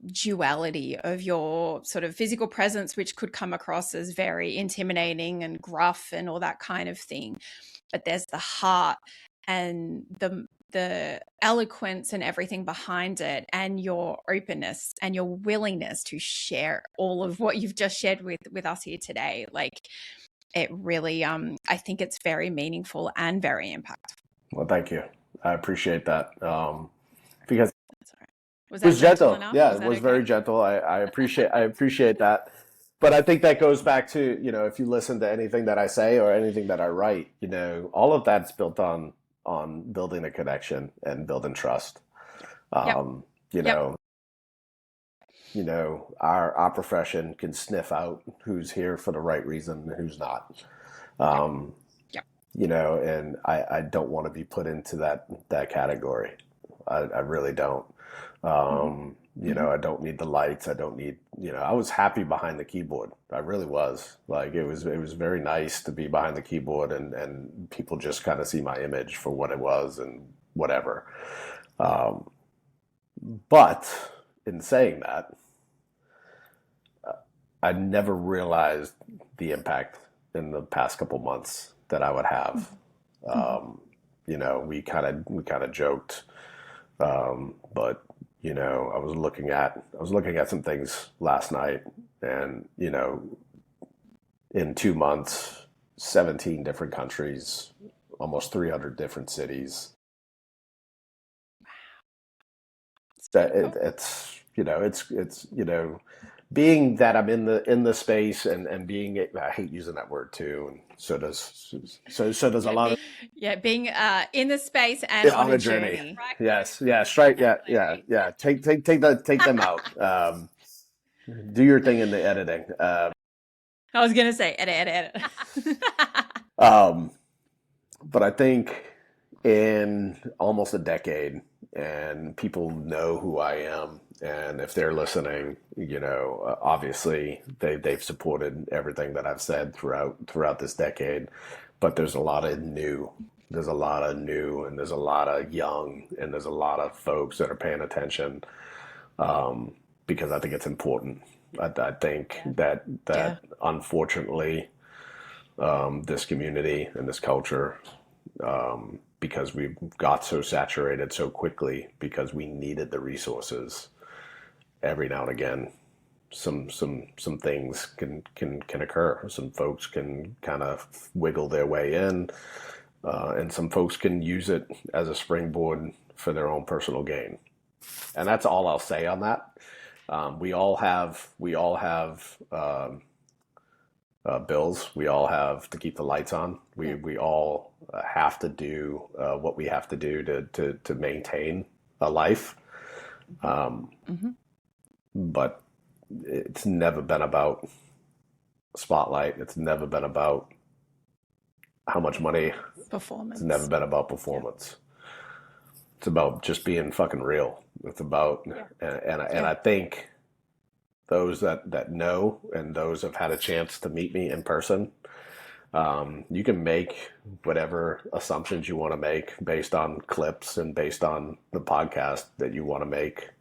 duality of your sort of physical presence, which could come across as very intimidating and gruff and all that kind of thing. But there's the heart and the eloquence and everything behind it, and your openness and your willingness to share all of what you've just shared with us here today. Like, it really, I think it's very meaningful and very impactful. Well, thank you. I appreciate that. Because was it was gentle. enough? Yeah, it was very gentle. I appreciate that. But I think that goes back to, you know, if you listen to anything that I say or anything that I write, you know, all of that's built on building a connection and building trust. You know, our profession can sniff out who's here for the right reason and who's not. You know, and I don't want to be put into that category. I really don't. You know, I don't need the lights. I don't need, you know, I was happy behind the keyboard. I really was. Like, it was very nice to be behind the keyboard and people just kind of see my image for what it was and whatever. But in saying that, I never realized the impact in the past couple months that I would have. You know, we kind of joked, but you know, I was looking at some things last night, and you know, in 2 months, 17 different countries, almost 300 different cities. It's you know, it's you know, being that I'm in the space and being, I hate using that word too, and so does a lot of being in the space and on a journey. Yes, right. Yeah. Take them out. Do your thing in the editing. I was gonna say edit. But I think in almost a decade, and people know who I am, and if they're listening, you know, obviously they've supported everything that I've said throughout this decade. But there's a lot of new, and there's a lot of young, and there's a lot of folks that are paying attention, because I think it's important. I think that unfortunately, this community and this culture, because we got so saturated so quickly because we needed the resources. Every now and again, some things can occur. Some folks can kind of wiggle their way in, and some folks can use it as a springboard for their own personal gain. And that's all I'll say on that. We all have bills. We all have to keep the lights on. We all have to do what we have to do to maintain a life. But it's never been about spotlight. It's never been about how much money. Performance. It's never been about performance. It's about just being fucking real. It's about, and I think those that know and those have had a chance to meet me in person, you can make whatever assumptions you want to make based on clips and based on the podcast that you want to make.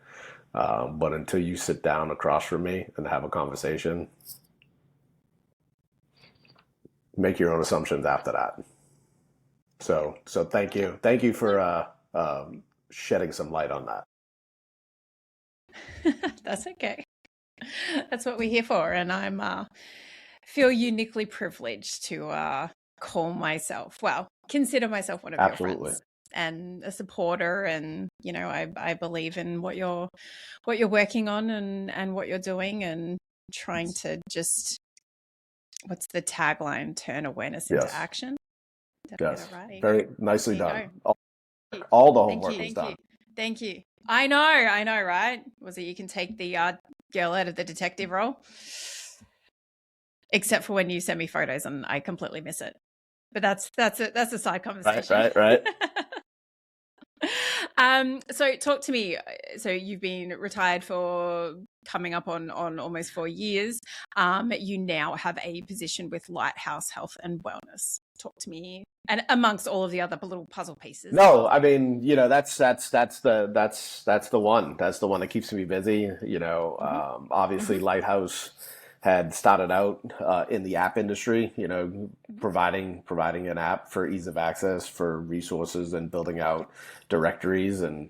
But until you sit down across from me and have a conversation, make your own assumptions after that. So thank you. Thank you for shedding some light on that. That's okay. That's what we're here for. And I'm feel uniquely privileged to consider myself one of your friends and a supporter. And, you know, I believe in what you're working on and what you're doing and trying to just, what's the tagline? Turn awareness into action. Yes. Right. Very nicely done. All the homework is done. Thank you. I know, right? Was it you can take the girl out of the detective role? Except for when you send me photos and I completely miss it. But that's a side conversation. Right. So talk to me. So you've been retired for coming up on almost 4 years. You now have a position with Lighthouse Health and Wellness. Talk to me, and amongst all of the other little puzzle pieces. No, I mean, you know, that's the one. That's the one that keeps me busy. You know, obviously, Lighthouse had started out in the app industry. You know, providing an app for ease of access for resources and building out directories and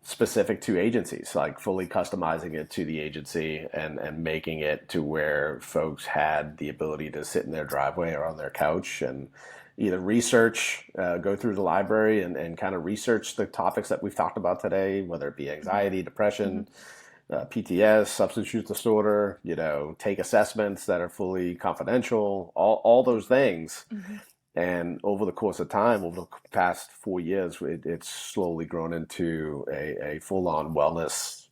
specific to agencies, like fully customizing it to the agency and making it to where folks had the ability to sit in their driveway or on their couch and either research, go through the library and kind of research the topics that we've talked about today, whether it be anxiety, depression, PTS, substance use disorder, you know, take assessments that are fully confidential, all those things. And over the course of time, over the past 4 years, it's slowly grown into a full-on wellness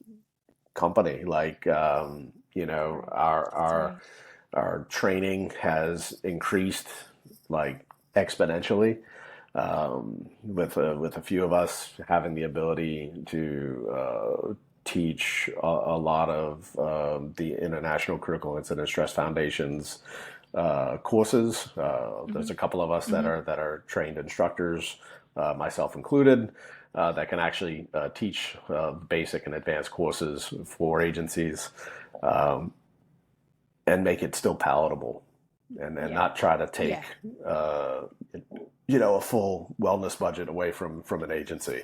company. Like, you know, our training has increased like exponentially, with a few of us having the ability to teach a lot of the International Critical Incident Stress Foundation's courses. There's a couple of us that are trained instructors, myself included, that can actually teach basic and advanced courses for agencies, and make it still palatable, and not try to take you know, a full wellness budget away from an agency.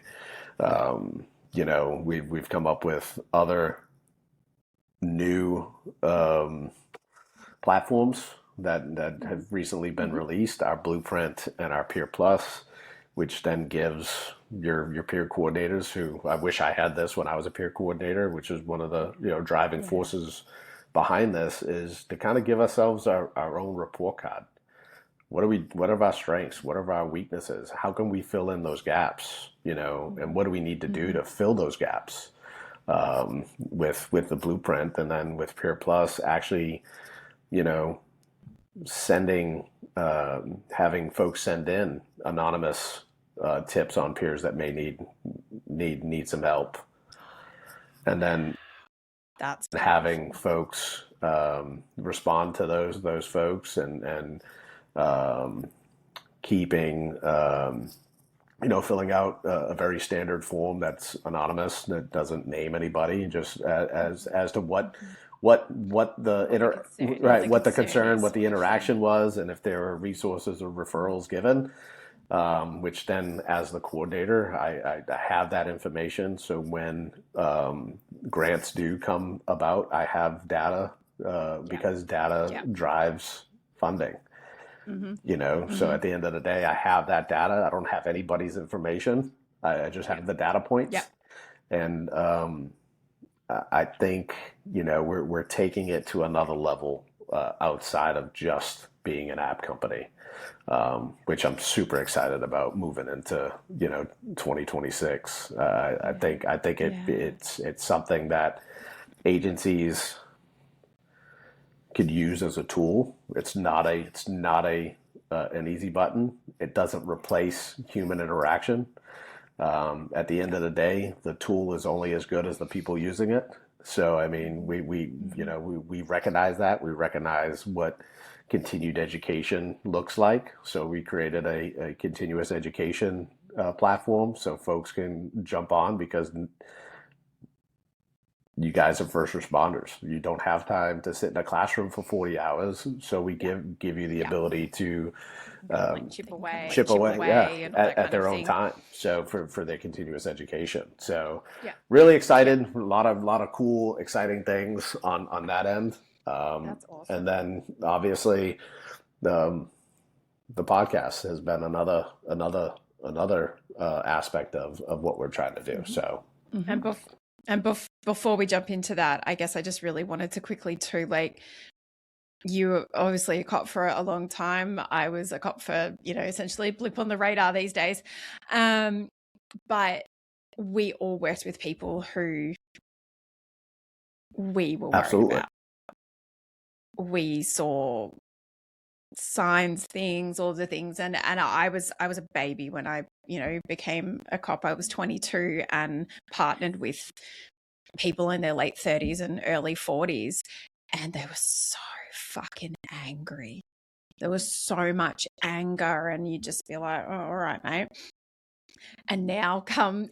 You know, we've come up with other new platforms that have recently been released, our Blueprint and our Peer Plus, which then gives your peer coordinators, who I wish I had this when I was a peer coordinator, which is one of the, you know, driving forces behind this, is to kind of give ourselves our own report card. What are our strengths? What are our weaknesses? How can we fill in those gaps? You know, and what do we need to do to fill those gaps? With the Blueprint, and then with Peer Plus, actually, you know, having folks send in anonymous tips on peers that may need some help, and then having folks respond to those folks and keeping you know, filling out a very standard form that's anonymous, that doesn't name anybody, just as to what what the what the concern, is. what the interaction was, and if there were resources or referrals given. Which then, as the coordinator, I have that information. So when grants do come about, I have data because data drives funding. So at the end of the day, I have that data. I don't have anybody's information. I just have the data points. And I think, we're taking it to another level outside of just being an app company, which I'm super excited about moving into, 2026. I think it's something that agencies could use as a tool. It's not an easy button. It doesn't replace human interaction. At the end of the day, the tool is only as good as the people using it. So, I mean, we recognize that. We recognize what continued education looks like. So we created a continuous education platform so folks can jump on, because you guys are first responders. You don't have time to sit in a classroom for 40 hours. So we give you the ability to chip away at their own time. So for their continuous education. So really excited. A lot of cool, exciting things on that end. That's awesome. And then obviously the podcast has been another aspect of what we're trying to do. So. Before we jump into that, I guess I just really wanted to quickly too, you were obviously a cop for a long time. I was a cop for, essentially blip on the radar these days. But we all worked with people who we were worried about. We saw signs, things, all the things. And I was a baby when I, became a cop. I was 22 and partnered with people in their late 30s and early 40s. And they were so fucking angry. There was so much anger, and you'd just be like, oh, all right, mate. And now come,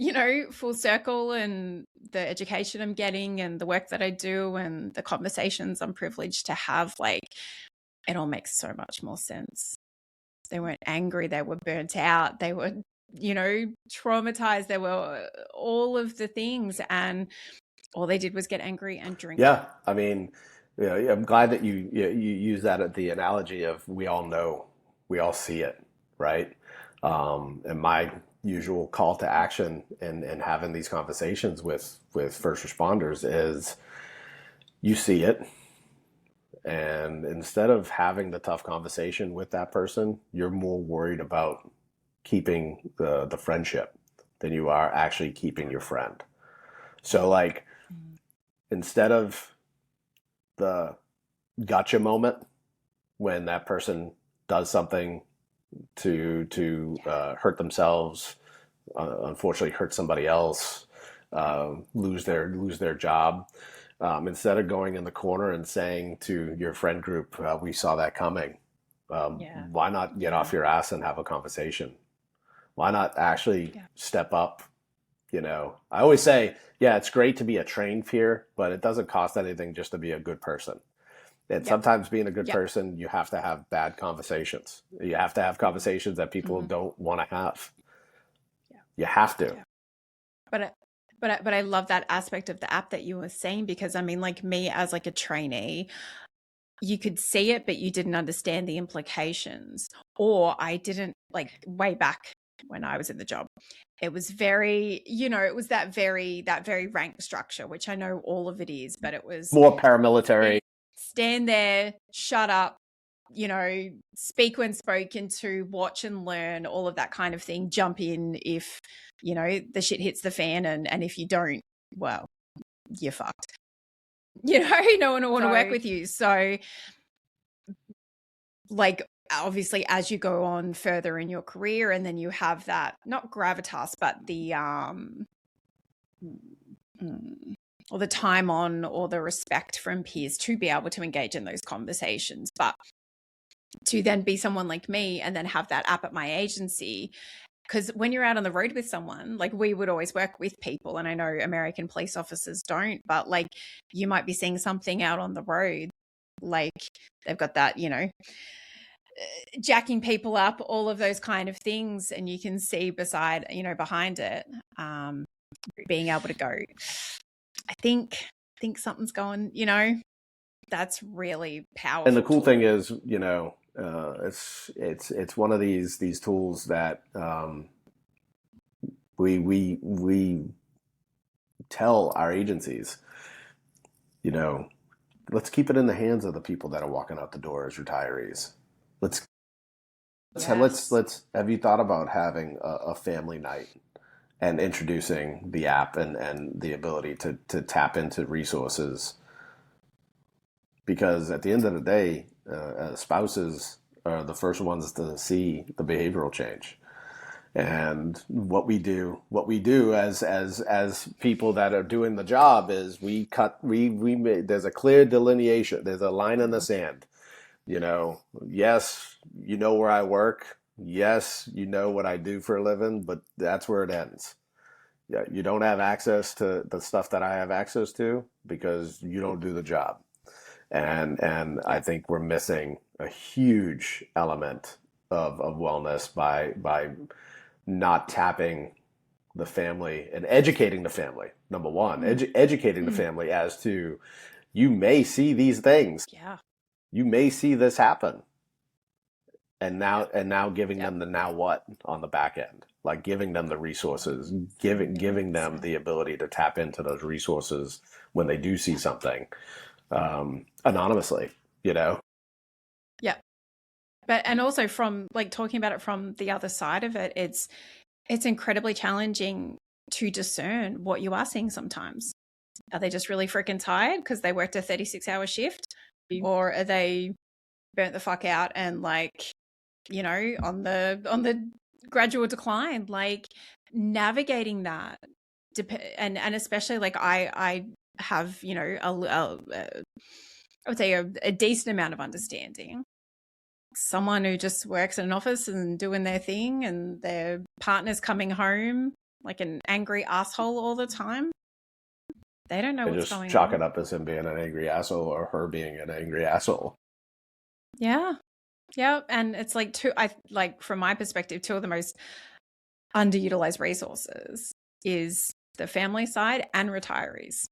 full circle, and the education I'm getting and the work that I do and the conversations I'm privileged to have, it all makes so much more sense. They weren't angry. They were burnt out. They were, traumatized. They were all of the things. And all they did was get angry and drink. Yeah. I mean, I'm glad that you use that at the analogy of we all know, we all see it, right? And my usual call to action and having these conversations with first responders is, you see it. And instead of having the tough conversation with that person, you're more worried about keeping the friendship than you are actually keeping your friend. So instead of the gotcha moment when that person does something to hurt themselves, unfortunately hurt somebody else, lose their job, instead of going in the corner and saying to your friend group, we saw that coming, why not get off your ass and have a conversation? Why not actually step up? I always say, it's great to be a trained peer, but it doesn't cost anything just to be a good person. And sometimes being a good person, you have to have bad conversations. You have to have conversations that people don't want to have. You have to. But I love that aspect of the app that you were saying, because I mean, me as a trainee, you could see it, but you didn't understand the implications. Or I didn't, way back when I was in the job, it was very, it was that very rank structure, which I know all of it is, but it was more paramilitary. Stand there, shut up, speak when spoken to, watch and learn, all of that kind of thing. Jump in if, the shit hits the fan, and if you don't, well, you're fucked. No one will want to work with you. So obviously as you go on further in your career, and then you have that, not gravitas, but the or the time on, or the respect from peers to be able to engage in those conversations. But to then be someone like me and then have that app at my agency because when you're out on the road with someone, like we would always work with people, and I know American police officers don't, but like you might be seeing something out on the road, like they've got that, jacking people up, all of those kind of things, and you can see behind it, being able to go, I think something's going, that's really powerful. And the cool thing is, it's one of these tools that we tell our agencies, let's keep it in the hands of the people that are walking out the door as retirees. Let's have you thought about having a family night and introducing the app and the ability to tap into resources? Because at the end of the day, spouses are the first ones to see the behavioral change. And what we do as people that are doing the job is there's a clear delineation. There's a line in the sand. Yes, where I work. Yes, what I do for a living, but that's where it ends. Yeah, you don't have access to the stuff that I have access to because you don't do the job. And I think we're missing a huge element of wellness by not tapping the family and educating the family. Number one, educating the family as to, you may see these things. Yeah. You may see this happen. And now giving them the now what on the back end, like giving them the resources, giving them the ability to tap into those resources when they do see something. Anonymously, Yeah. But, and also from like talking about it from the other side of it, it's incredibly challenging to discern what you are seeing sometimes. Are they just really freaking tired because they worked a 36-hour shift, or are they burnt the fuck out and like, on the gradual decline, like navigating that. And especially like I have, I would say a decent amount of understanding. Someone who just works in an office and doing their thing, and their partner's coming home like an angry asshole all the time. They don't know what's going on. Just chalk it up as him being an angry asshole or her being an angry asshole. Yeah. Yeah. And it's like from my perspective, two of the most underutilized resources is the family side and retirees.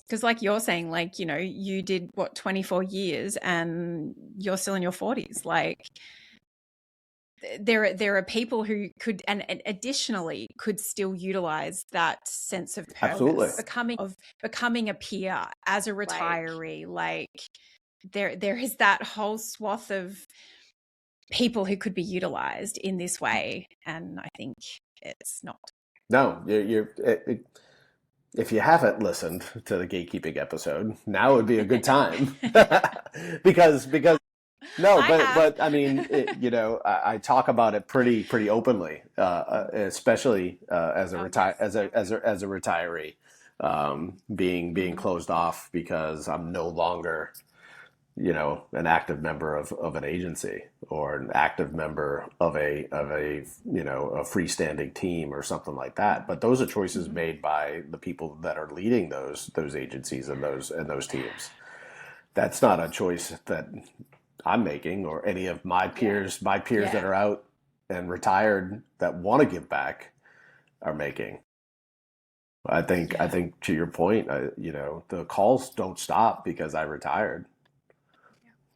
Because like you're saying, like, you did 24 years and you're still in your 40s. Like there are people who could, and additionally could still utilize that sense of purpose. Absolutely. Becoming a peer as a retiree. Like there is that whole swath of people who could be utilized in this way. And I think it's not. No, if you haven't listened to the gatekeeping episode, now would be a good time. because no, but I mean, I talk about it pretty openly, especially as a retiree, being closed off because I'm no longer, an active member of an agency or an active member of a a freestanding team or something like that. But those are choices made by the people that are leading those agencies and those teams. That's not a choice that I'm making, or any of my peers that are out and retired that want to give back are making. I think to your point, the calls don't stop because I retired.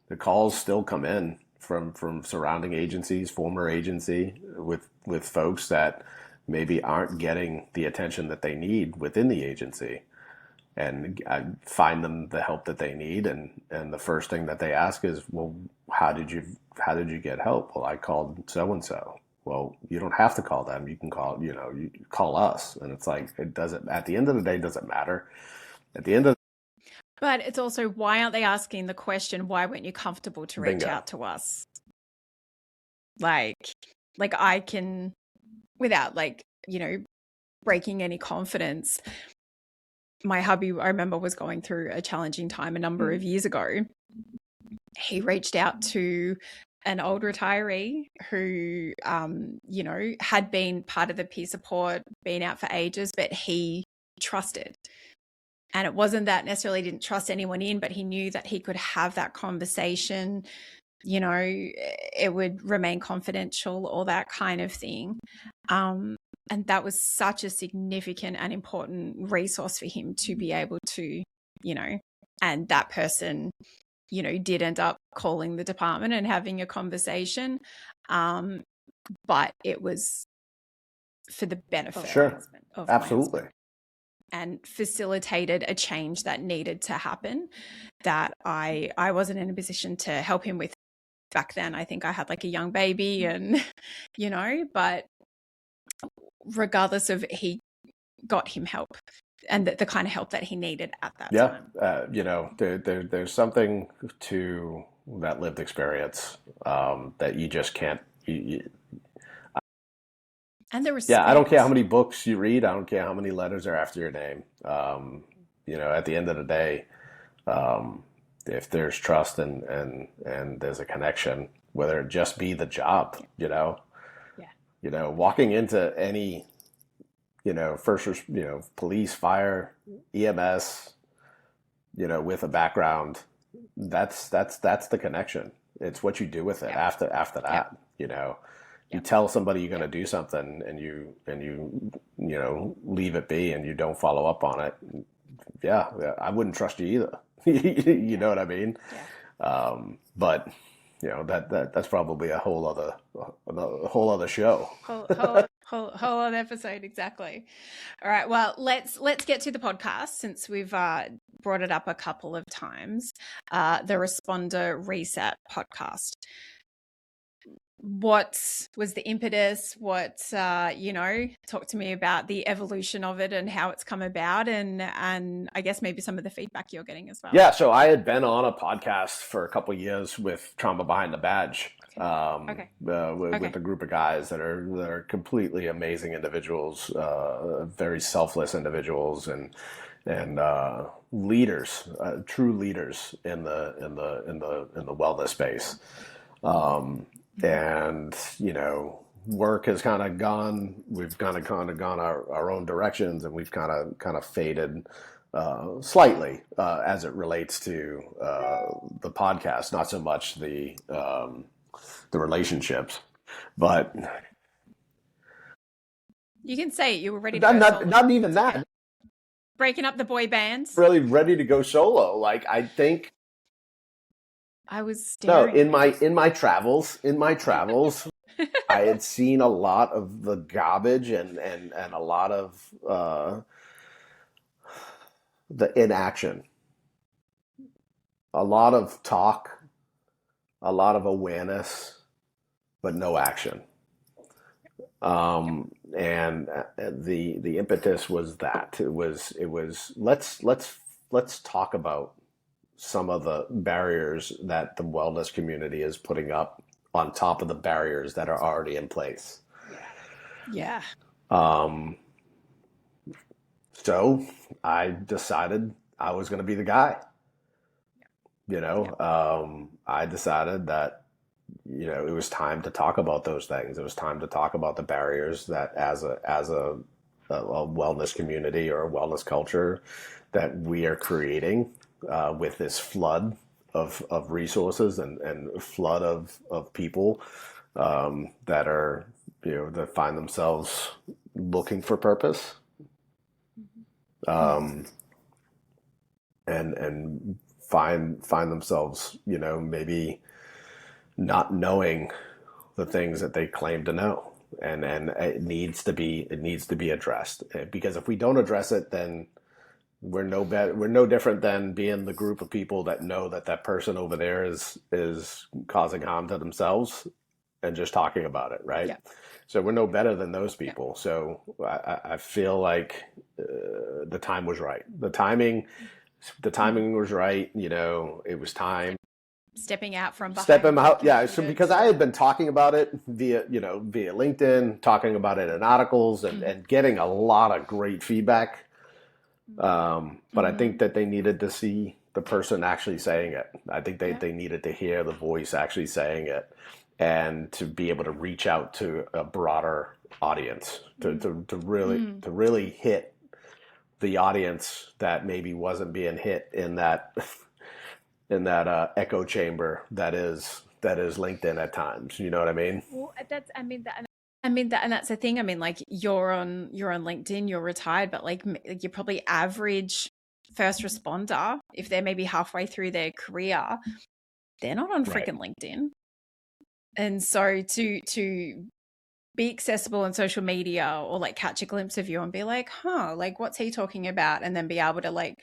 The calls still come in from surrounding agencies, former agency, with folks that maybe aren't getting the attention that they need within the agency. And I find them the help that they need, and the first thing that they ask is, well, how did you get help? Well, I called so and so. Well, you don't have to call them. You can call you call us. And it's like, it doesn't. At the end of the day, it doesn't matter. At the end of. But it's also, why aren't they asking the question? Why weren't you comfortable to reach Bingo. out to us? Like I can, without breaking any confidence. My hubby, I remember, was going through a challenging time a number of years ago. He reached out to an old retiree who, had been part of the peer support, been out for ages, but he trusted. And it wasn't that necessarily didn't trust anyone in, but he knew that he could have that conversation, it would remain confidential, all that kind of thing. And that was such a significant and important resource for him to be able to, and that person, did end up calling the department and having a conversation. But it was for the benefit Sure. of Absolutely. and facilitated a change that needed to happen that I wasn't in a position to help him with back then. I think I had like a young baby and, but regardless of, he got him help and the kind of help that he needed at that time. There's something to that lived experience that you just can't. And the respect. Yeah, I don't care how many books you read. I don't care how many letters are after your name. At the end of the day, if there's trust and there's a connection, whether it just be the job, walking into any, police, fire, EMS, with a background, that's the connection. It's what you do with it after that, You tell somebody you're going to do something and you leave it be and you don't follow up on it. Yeah, I wouldn't trust you either. You know what I mean? Yeah. But that's probably a whole other show. Whole other episode, exactly. All right. Well, let's get to the podcast since we've brought it up a couple of times. The Responder Reset podcast. What was the impetus? Talk to me about the evolution of it and how it's come about, and I guess maybe some of the feedback you're getting as well. Yeah, so I had been on a podcast for a couple of years with Trauma Behind the Badge, with a group of guys that are completely amazing individuals, very selfless individuals, and leaders, true leaders in the wellness space. And work has kind of gone. We've kind of gone our own directions, and we've kind of faded slightly as it relates to the podcast. Not so much the relationships, but you can say it. You were ready to go not even that. Okay. Breaking up the boy bands. Really ready to go solo. Like I think. I was staring. No, in my travels, I had seen a lot of the garbage and a lot of the inaction, a lot of talk, a lot of awareness, but no action. And the impetus was that it was let's talk about some of the barriers that the wellness community is putting up on top of the barriers that are already in place. Yeah. So I decided I was going to be the guy. I decided that, it was time to talk about those things. It was time to talk about the barriers that as a wellness community or a wellness culture that we are creating with this flood of resources and flood of people that are, that find themselves looking for purpose. And find themselves, maybe not knowing the things that they claim to know, and it needs to be addressed, because if we don't address it, then we're no different than being the group of people that know that person over there is causing harm to themselves and just talking about it, right? Yeah. So we're no better than those people. Yeah. So I feel like the time was right. The timing was right. It was time. Stepping out from behind. Stepping out, yeah. So because I had been talking about it via LinkedIn, talking about it in articles, and getting a lot of great feedback. But I think that they needed to see the person actually saying it. I think they needed to hear the voice actually saying it, and to be able to reach out to a broader audience, to really hit the audience that maybe wasn't being hit in that echo chamber that is LinkedIn at times. You know what I mean? Well, and that's the thing. I mean, like you're on LinkedIn, you're retired, but like you're probably average first responder. If they're maybe halfway through their career, they're not on freaking LinkedIn. And so to be accessible on social media, or like catch a glimpse of you and be like, like what's he talking about? And then be able to like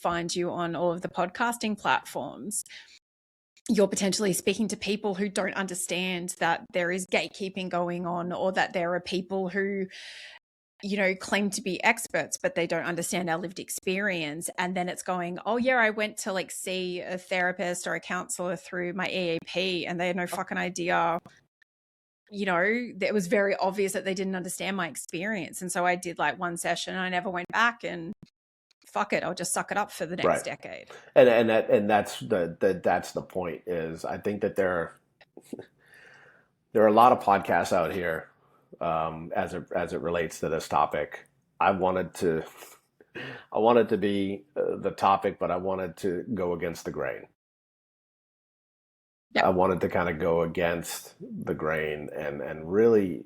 find you on all of the podcasting platforms. You're potentially speaking to people who don't understand that there is gatekeeping going on, or that there are people who, you know, claim to be experts, but they don't understand our lived experience. And then it's going, oh yeah, I went to like see a therapist or a counselor through my EAP and they had no fucking idea. You know, it was very obvious that they didn't understand my experience. And so I did like one session and I never went back, and fuck it, I'll just suck it up for the next decade. And that's the point. Is I think that there are a lot of podcasts out here as it relates to this topic. I wanted to be the topic, but I wanted to go against the grain. Yep. I wanted to kind of go against the grain and really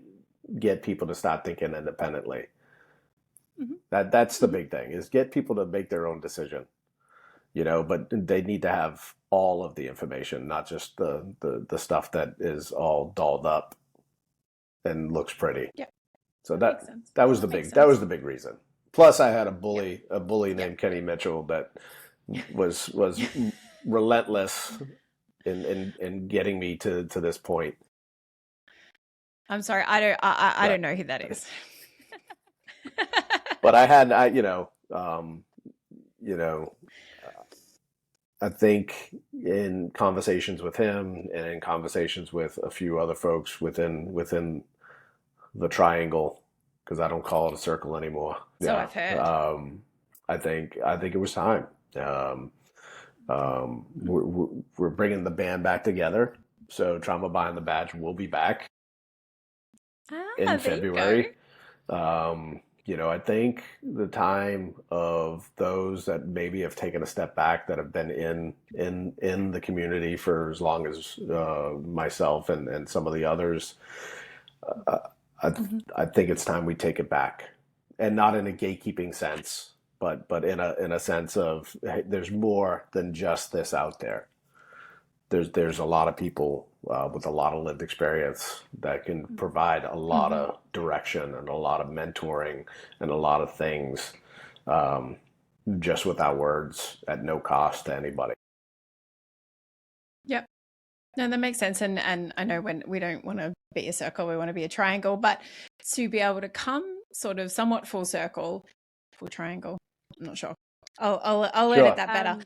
get people to start thinking independently. That's the big thing, is get people to make their own decision, you know, but they need to have all of the information, not just the stuff that is all dolled up and looks pretty. Yeah. So that was the big reason. Plus I had a bully named Kenny Mitchell that was relentless in getting me to this point. I'm sorry, I don't know who that is. But I think in conversations with him and in conversations with a few other folks within the triangle, because I don't call it a circle anymore. So I've heard. I think it was time. We're bringing the band back together. So Trauma Behind the Badge will be back in February. You know, I think the time of those that maybe have taken a step back, that have been in the community for as long as myself and some of the others, I think it's time we take it back, and not in a gatekeeping sense, but in a sense of, hey, there's more than just this out there. There's a lot of people with a lot of lived experience that can provide a lot of direction and a lot of mentoring and a lot of things, just without words, at no cost to anybody. Yep. No, that makes sense. And I know when we don't want to be a circle, we want to be a triangle, but to be able to come sort of somewhat full circle, full triangle, I'm not sure. I'll edit that better.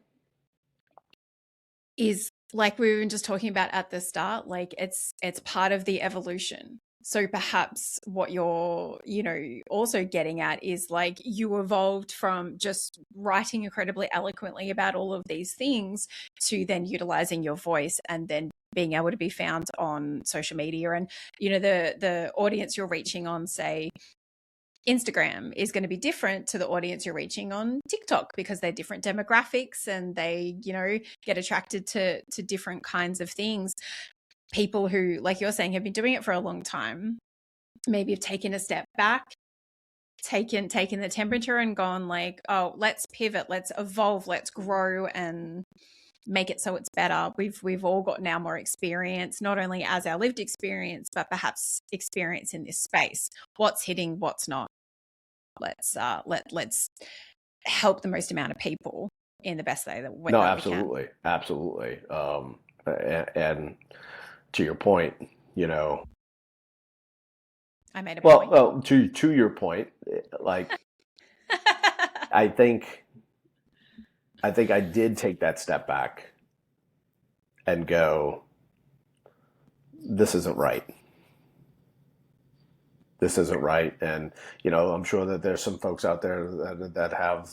Is like we were just talking about at the start, like it's part of the evolution. So perhaps what you're, you know, also getting at is like you evolved from just writing incredibly eloquently about all of these things to then utilizing your voice and then being able to be found on social media. And, you know, the audience you're reaching on, say, Instagram is going to be different to the audience you're reaching on TikTok, because they're different demographics and they, you know, get attracted to different kinds of things. People who, like you're saying, have been doing it for a long time, maybe have taken a step back, taken the temperature and gone like, oh, let's pivot, let's evolve, let's grow and make it so it's better. We've all got now more experience, not only as our lived experience, but perhaps experience in this space. What's hitting, what's not. Let's help the most amount of people in the best way that we can. Absolutely. And to your point, you know, I made a point. Well, to your point, like, I think I did take that step back and go, this isn't right. This isn't right. And, you know, I'm sure that there's some folks out there that have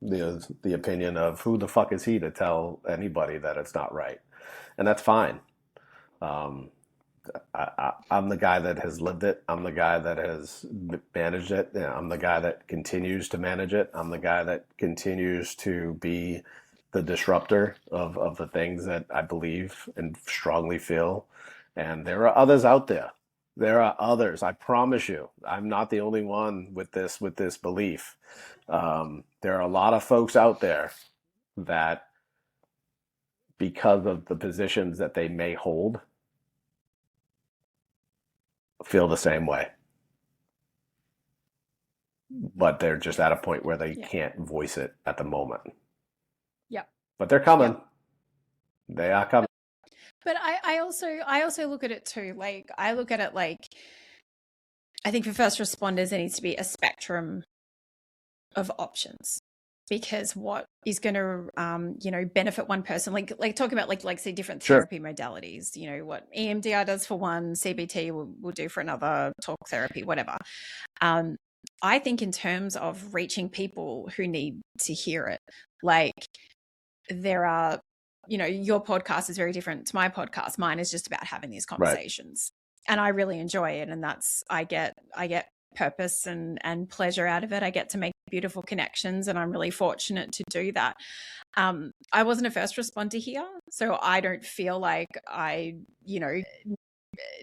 the opinion of who the fuck is he to tell anybody that it's not right, and that's fine. Um, I'm the guy that has lived it. I'm the guy that has managed it. I'm the guy that continues to manage it. I'm the guy that continues to be the disruptor of the things that I believe and strongly feel. And there are others out there. There are others. I promise you, I'm not the only one with this belief. There are a lot of folks out there that, because of the positions that they may hold, feel the same way, but they're just at a point where they can't voice it at the moment. Yeah. But they're coming. Yep. They are coming. But I also look at it too. Like, I look at it like, I think for first responders, there needs to be a spectrum of options, because what is going to, benefit one person, like talk about like say different therapy modalities, what EMDR does for one, CBT will do for another, talk therapy, whatever. I think in terms of reaching people who need to hear it, like there are, your podcast is very different to my podcast. Mine is just about having these conversations, and I really enjoy it. And that's, I get purpose and pleasure out of it. I get to make beautiful connections, and I'm really fortunate to do that. I wasn't a first responder here, so I don't feel like I,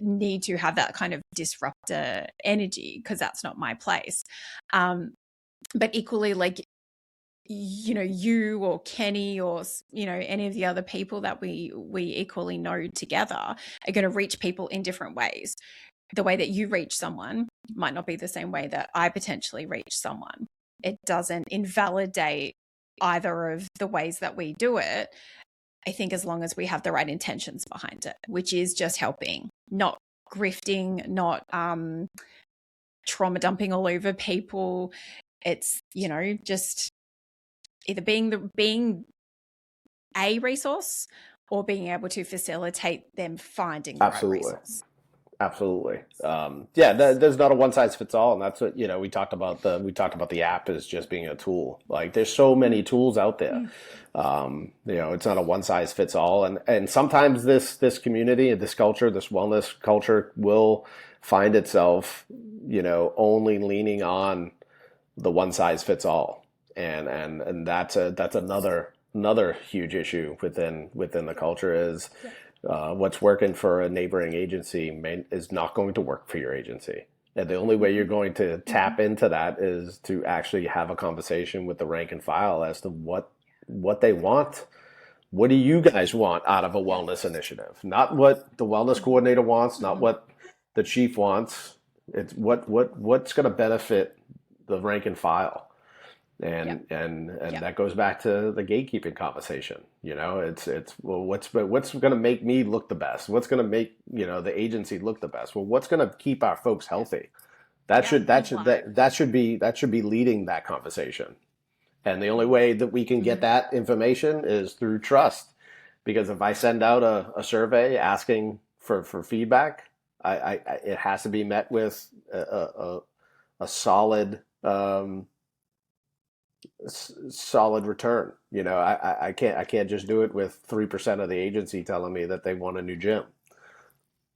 need to have that kind of disruptor energy, because that's not my place. But equally, like, you or Kenny or, any of the other people that we equally know together are going to reach people in different ways. The way that you reach someone might not be the same way that I potentially reach someone. It doesn't invalidate either of the ways that we do it. I think as long as we have the right intentions behind it, which is just helping, not grifting, not trauma dumping all over people. It's, just either being a resource or being able to facilitate them finding the right resource. Absolutely. There's not a one size fits all, and that's what we talked about the app as just being a tool. Like, there's so many tools out there. It's not a one size fits all, and sometimes this community, this culture, this wellness culture will find itself only leaning on the one size fits all, and that's another huge issue within the culture is. What's working for a neighboring agency is not going to work for your agency. And the only way you're going to tap into that is to actually have a conversation with the rank and file as to what they want. What do you guys want out of a wellness initiative? Not what the wellness coordinator wants, not what the chief wants. It's what's going to benefit the rank and file. And that goes back to the gatekeeping conversation. It's what's going to make me look the best? What's going to make the agency look the best? Well, what's going to keep our folks healthy? That should be leading that conversation. And the only way that we can get that information is through trust. Because if I send out a survey asking for feedback, it has to be met with a solid. Solid return. I can't just do it with 3% of the agency telling me that they want a new gym.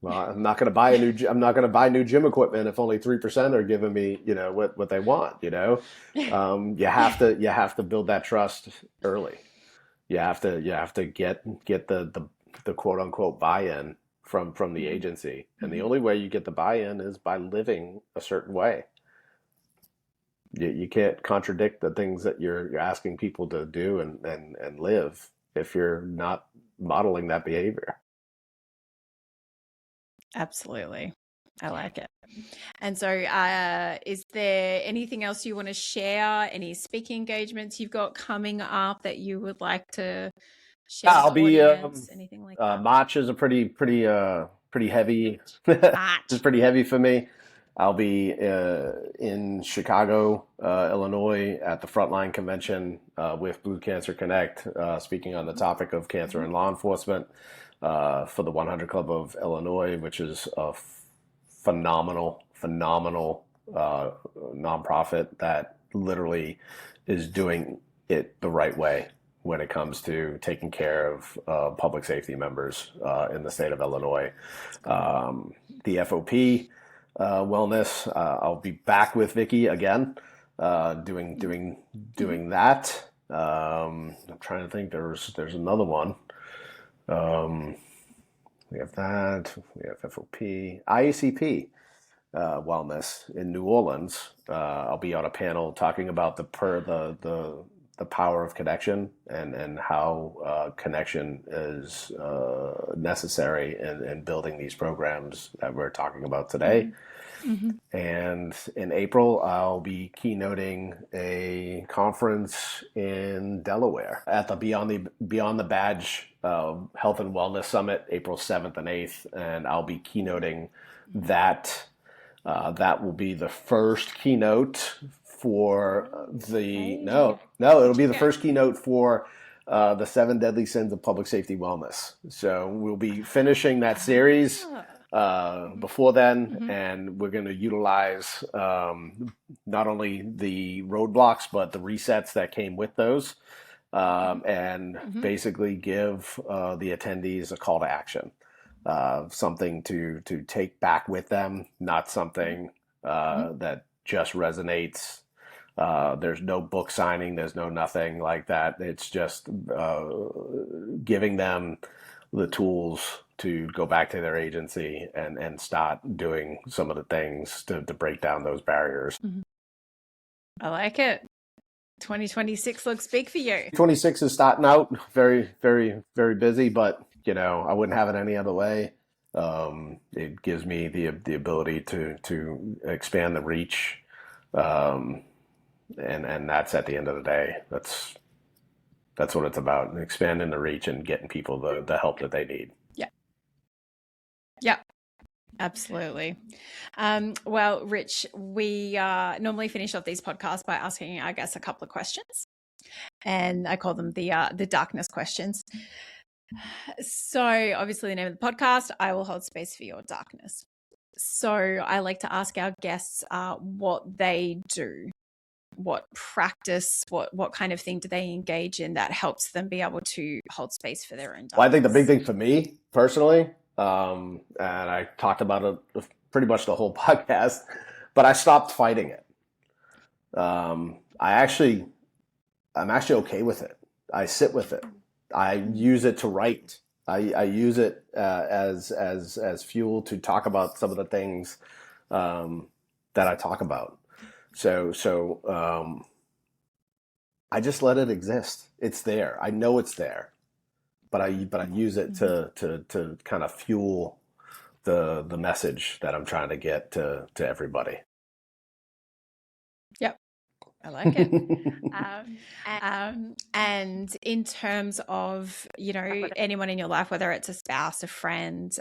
Well, I'm not going to buy new gym equipment if only 3% are giving me, what they want. You have to build that trust early. You have to get the quote unquote buy-in from the agency, and the only way you get the buy-in is by living a certain way. You can't contradict the things that you're asking people to do and live if you're not modeling that behavior. Absolutely. I like it. And so is there anything else you want to share? Any speaking engagements you've got coming up that you would like to share? I'll be anything like that? March is a pretty heavy. It's pretty heavy for me. I'll be in Chicago, Illinois, at the Frontline Convention with Blue Cancer Connect, speaking on the topic of cancer and law enforcement for the 100 Club of Illinois, which is a phenomenal nonprofit that literally is doing it the right way when it comes to taking care of public safety members in the state of Illinois. The FOP wellness, I'll be back with Vicky again, doing that. I'm trying to think. There's another one. We have that. We have FOP, IACP wellness in New Orleans. I'll be on a panel talking about the power of connection and how connection is necessary in building these programs that we're talking about today. Mm-hmm. And in April, I'll be keynoting a conference in Delaware at the Beyond the Badge Health and Wellness Summit, April 7th and 8th, and I'll be keynoting that. That will be the first keynote for it'll be the first keynote for the 7 Deadly Sins of Public Safety Wellness. So we'll be finishing that series before then, and we're going to utilize not only the roadblocks but the resets that came with those, and basically give the attendees a call to action, something to take back with them, not something that just resonates. There's no book signing, there's no nothing like that. It's just giving them the tools to go back to their agency and start doing some of the things to break down those barriers. I like it. 2026 looks big for you. 26 is starting out very, very, very busy, but I wouldn't have it any other way. It gives me the ability to expand the reach, and that's at the end of the day. That's what it's about: expanding the reach and getting people the help that they need. Yeah, absolutely. Well, Rich, we normally finish off these podcasts by asking, I guess, a couple of questions, and I call them the darkness questions. So obviously the name of the podcast, I will hold space for your darkness. So I like to ask our guests what they do, what practice, what kind of thing do they engage in that helps them be able to hold space for their own darkness? Well, I think the big thing for me personally, and I talked about it pretty much the whole podcast, but I stopped fighting it. I'm actually okay with it. I sit with it. I use it to write. I use it as fuel to talk about some of the things that I talk about. So I just let it exist. It's there. I know it's there, but I use it to kind of fuel the message that I'm trying to get to everybody. Yep. I like it. And in terms of, anyone in your life, whether it's a spouse, a friend,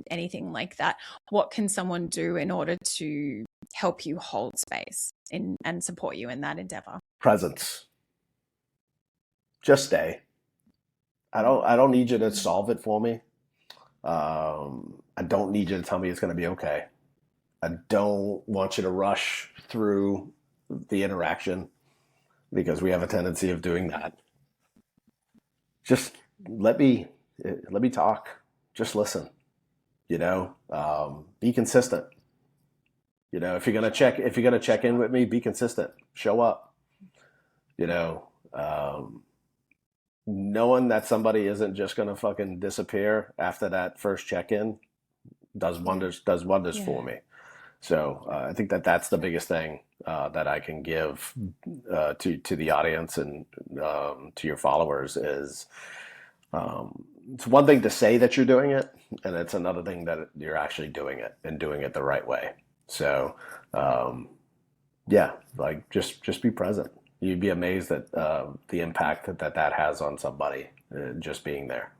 anything like that, what can someone do in order to help you hold space and support you in that endeavor? Presence. Just stay. I don't need you to solve it for me. I don't need you to tell me it's going to be okay. I don't want you to rush through the interaction, because we have a tendency of doing that. Just let me talk. Just listen. Be consistent. If you're gonna check in with me, be consistent. Show up. Knowing that somebody isn't just gonna fucking disappear after that first check-in does wonders for me. So I think that's the biggest thing that I can give to the audience and to your followers is it's one thing to say that you're doing it, and it's another thing that you're actually doing it and doing it the right way. So just be present. You'd be amazed at the impact that has on somebody just being there.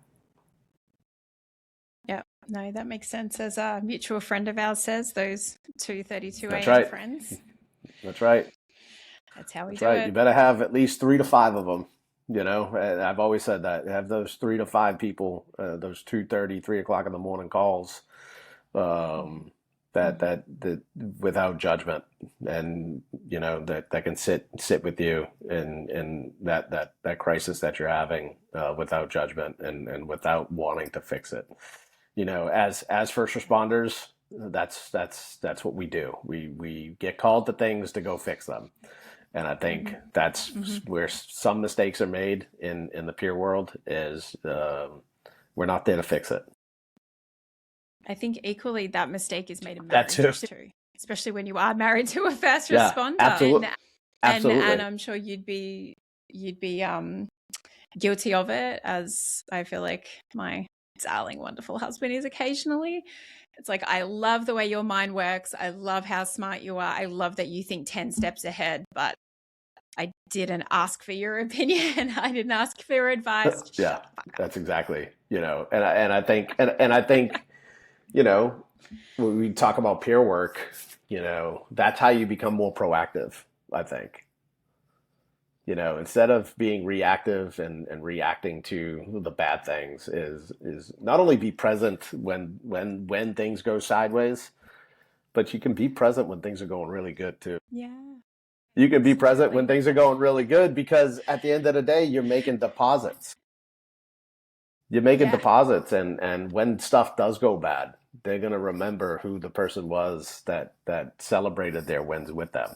Yeah, no, that makes sense. As a mutual friend of ours says, those 2:32 a.m. right. friends. That's right. That's how we That's do right. it. You better have at least 3 to 5 of them. I've always said that. Have those 3 to 5 people, those 2:30, 3 o'clock in the morning calls. that without judgment, and that can sit with you in that crisis that you're having, without judgment and without wanting to fix it. As first responders, that's what we do. We get called to things to go fix them. And I think that's where some mistakes are made in the peer world, is we're not there to fix it. I think equally that mistake is made in That's marriage too, especially when you are married to a first Yeah, responder. absolutely. Absolutely. And I'm sure you'd be guilty of it, as I feel like my darling, wonderful husband is occasionally. It's like, I love the way your mind works. I love how smart you are. I love that you think 10 steps ahead, but I didn't ask for your opinion. I didn't ask for your advice. Yeah, that's exactly, and I think when we talk about peer work, that's how you become more proactive, I think. Instead of being reactive and reacting to the bad things, is not only be present when things go sideways, but you can be present when things are going really good too. Yeah. You can be present when things are going really good, because at the end of the day, you're making deposits. You're making deposits, and when stuff does go bad, they're going to remember who the person was that celebrated their wins with them.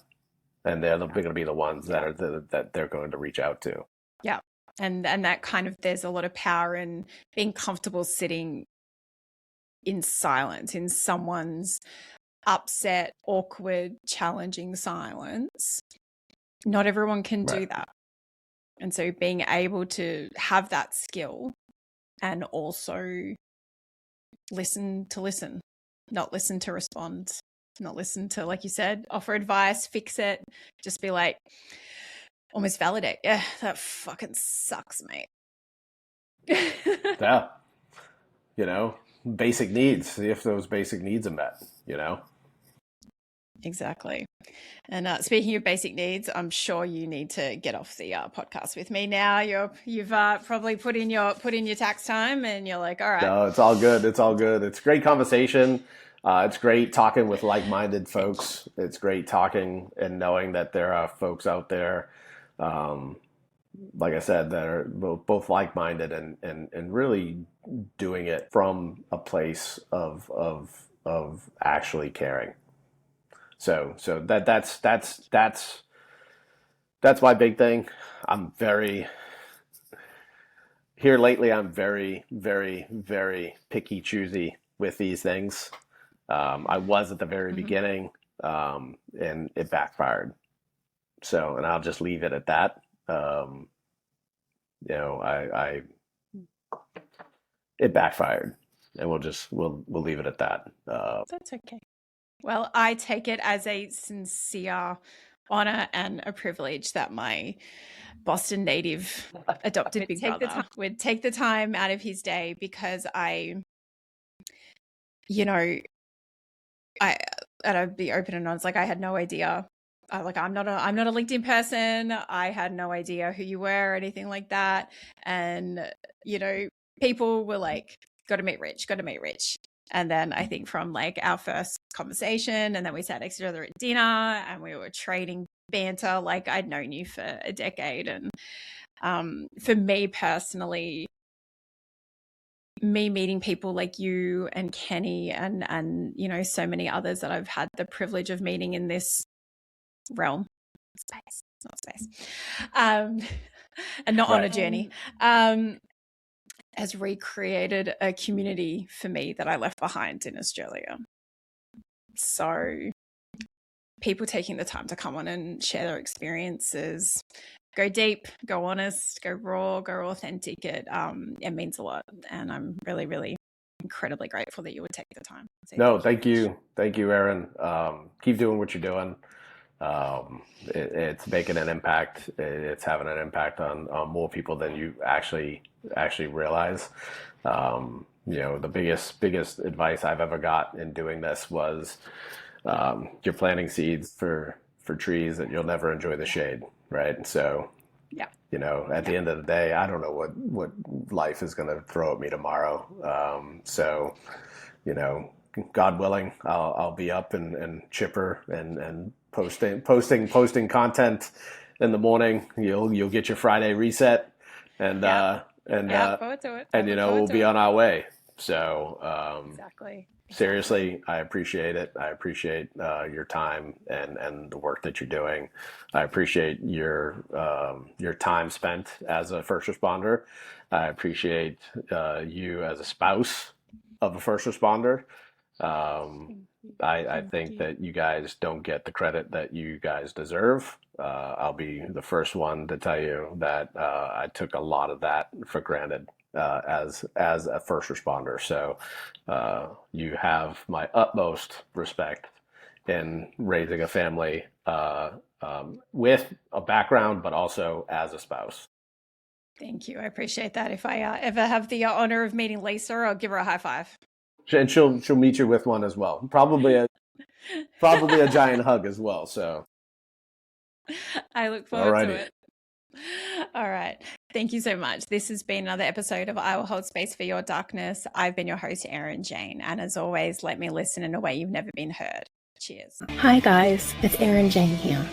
And they're going to be the ones that they're going to reach out to. Yeah. And that kind of, there's a lot of power in being comfortable sitting in silence, in someone's upset, awkward, challenging silence. Not everyone can do that. And so being able to have that skill, and also listen, not listen to respond, not listen to, like you said, offer advice, fix it, just be like, almost validate. Yeah, that fucking sucks, mate. Yeah. Basic needs, see if those basic needs are met, Exactly. And speaking of basic needs, I'm sure you need to get off the podcast with me now. You've probably put in your tax time, and you're like, all right. No, it's all good. It's all good. It's great conversation. It's great talking with like-minded folks. It's great talking and knowing that there are folks out there, like I said, that are both like-minded and really doing it from a place of actually caring. So that's my big thing. I'm very very, very picky, choosy with these things. I was at the very beginning, and it backfired. So, and I'll just leave it at that. It backfired, and we'll leave it at that. That's okay. Well, I take it as a sincere honor and a privilege that my Boston native adopted big brother would take the time out of his day, because I'd be open and honest, like, I had no idea. I'm not a LinkedIn person. I had no idea who you were or anything like that. And, people were like, got to meet Rich. And then I think from like our first conversation, and then we sat next to each other at dinner, and we were trading banter like I'd known you for a decade. And for me personally, me meeting people like you and Kenny and so many others that I've had the privilege of meeting in this realm, space, not space, and not on a journey, has recreated a community for me that I left behind in Australia. So people taking the time to come on and share their experiences, go deep, go honest, go raw, go authentic, it means a lot. And I'm really, really incredibly grateful that you would take the time. So no, thank you, Erin. Keep doing what you're doing. It's making an impact. It's having an impact on more people than you actually realize. The biggest advice I've ever got in doing this was, you're planting seeds for trees that you'll never enjoy the shade, right? So, at the end of the day, I don't know what life is going to throw at me tomorrow. So, God willing, I'll be up and chipper and posting content in the morning. You'll get your Friday reset, and forward to it. And we'll be on our way. So exactly. Seriously, I appreciate it. I appreciate your time and the work that you're doing. I appreciate your time spent as a first responder. I appreciate you as a spouse of a first responder. I think that you guys don't get the credit that you guys deserve. I'll be the first one to tell you that I took a lot of that for granted as a first responder. So you have my utmost respect in raising a family with a background, but also as a spouse. Thank you. I appreciate that. If I ever have the honor of meeting Lisa, I'll give her a high five. And she'll meet you with one as well. Probably a giant hug as well. So I look forward to it. All right. Thank you so much. This has been another episode of I Will Hold Space for Your Darkness. I've been your host, Erin Jane. And as always, let me listen in a way you've never been heard. Cheers. Hi guys, it's Erin Jane here.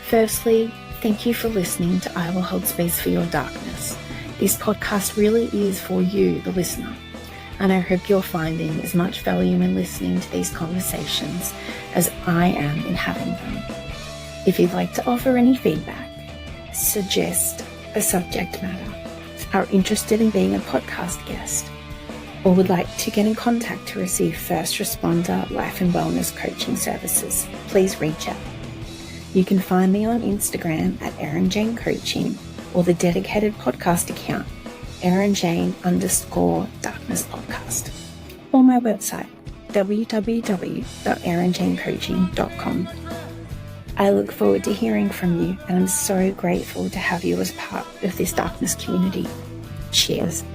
Firstly, thank you for listening to I Will Hold Space for Your Darkness. This podcast really is for you, the listener. And I hope you're finding as much value in listening to these conversations as I am in having them. If you'd like to offer any feedback, suggest a subject matter, are interested in being a podcast guest, or would like to get in contact to receive first responder life and wellness coaching services, please reach out. You can find me on Instagram at Erin Jane Coaching or the dedicated podcast account ErinJane_Darkness Podcast, or my website www.erinjanecoaching.com. I look forward to hearing from you, and I'm so grateful to have you as part of this darkness community. Cheers.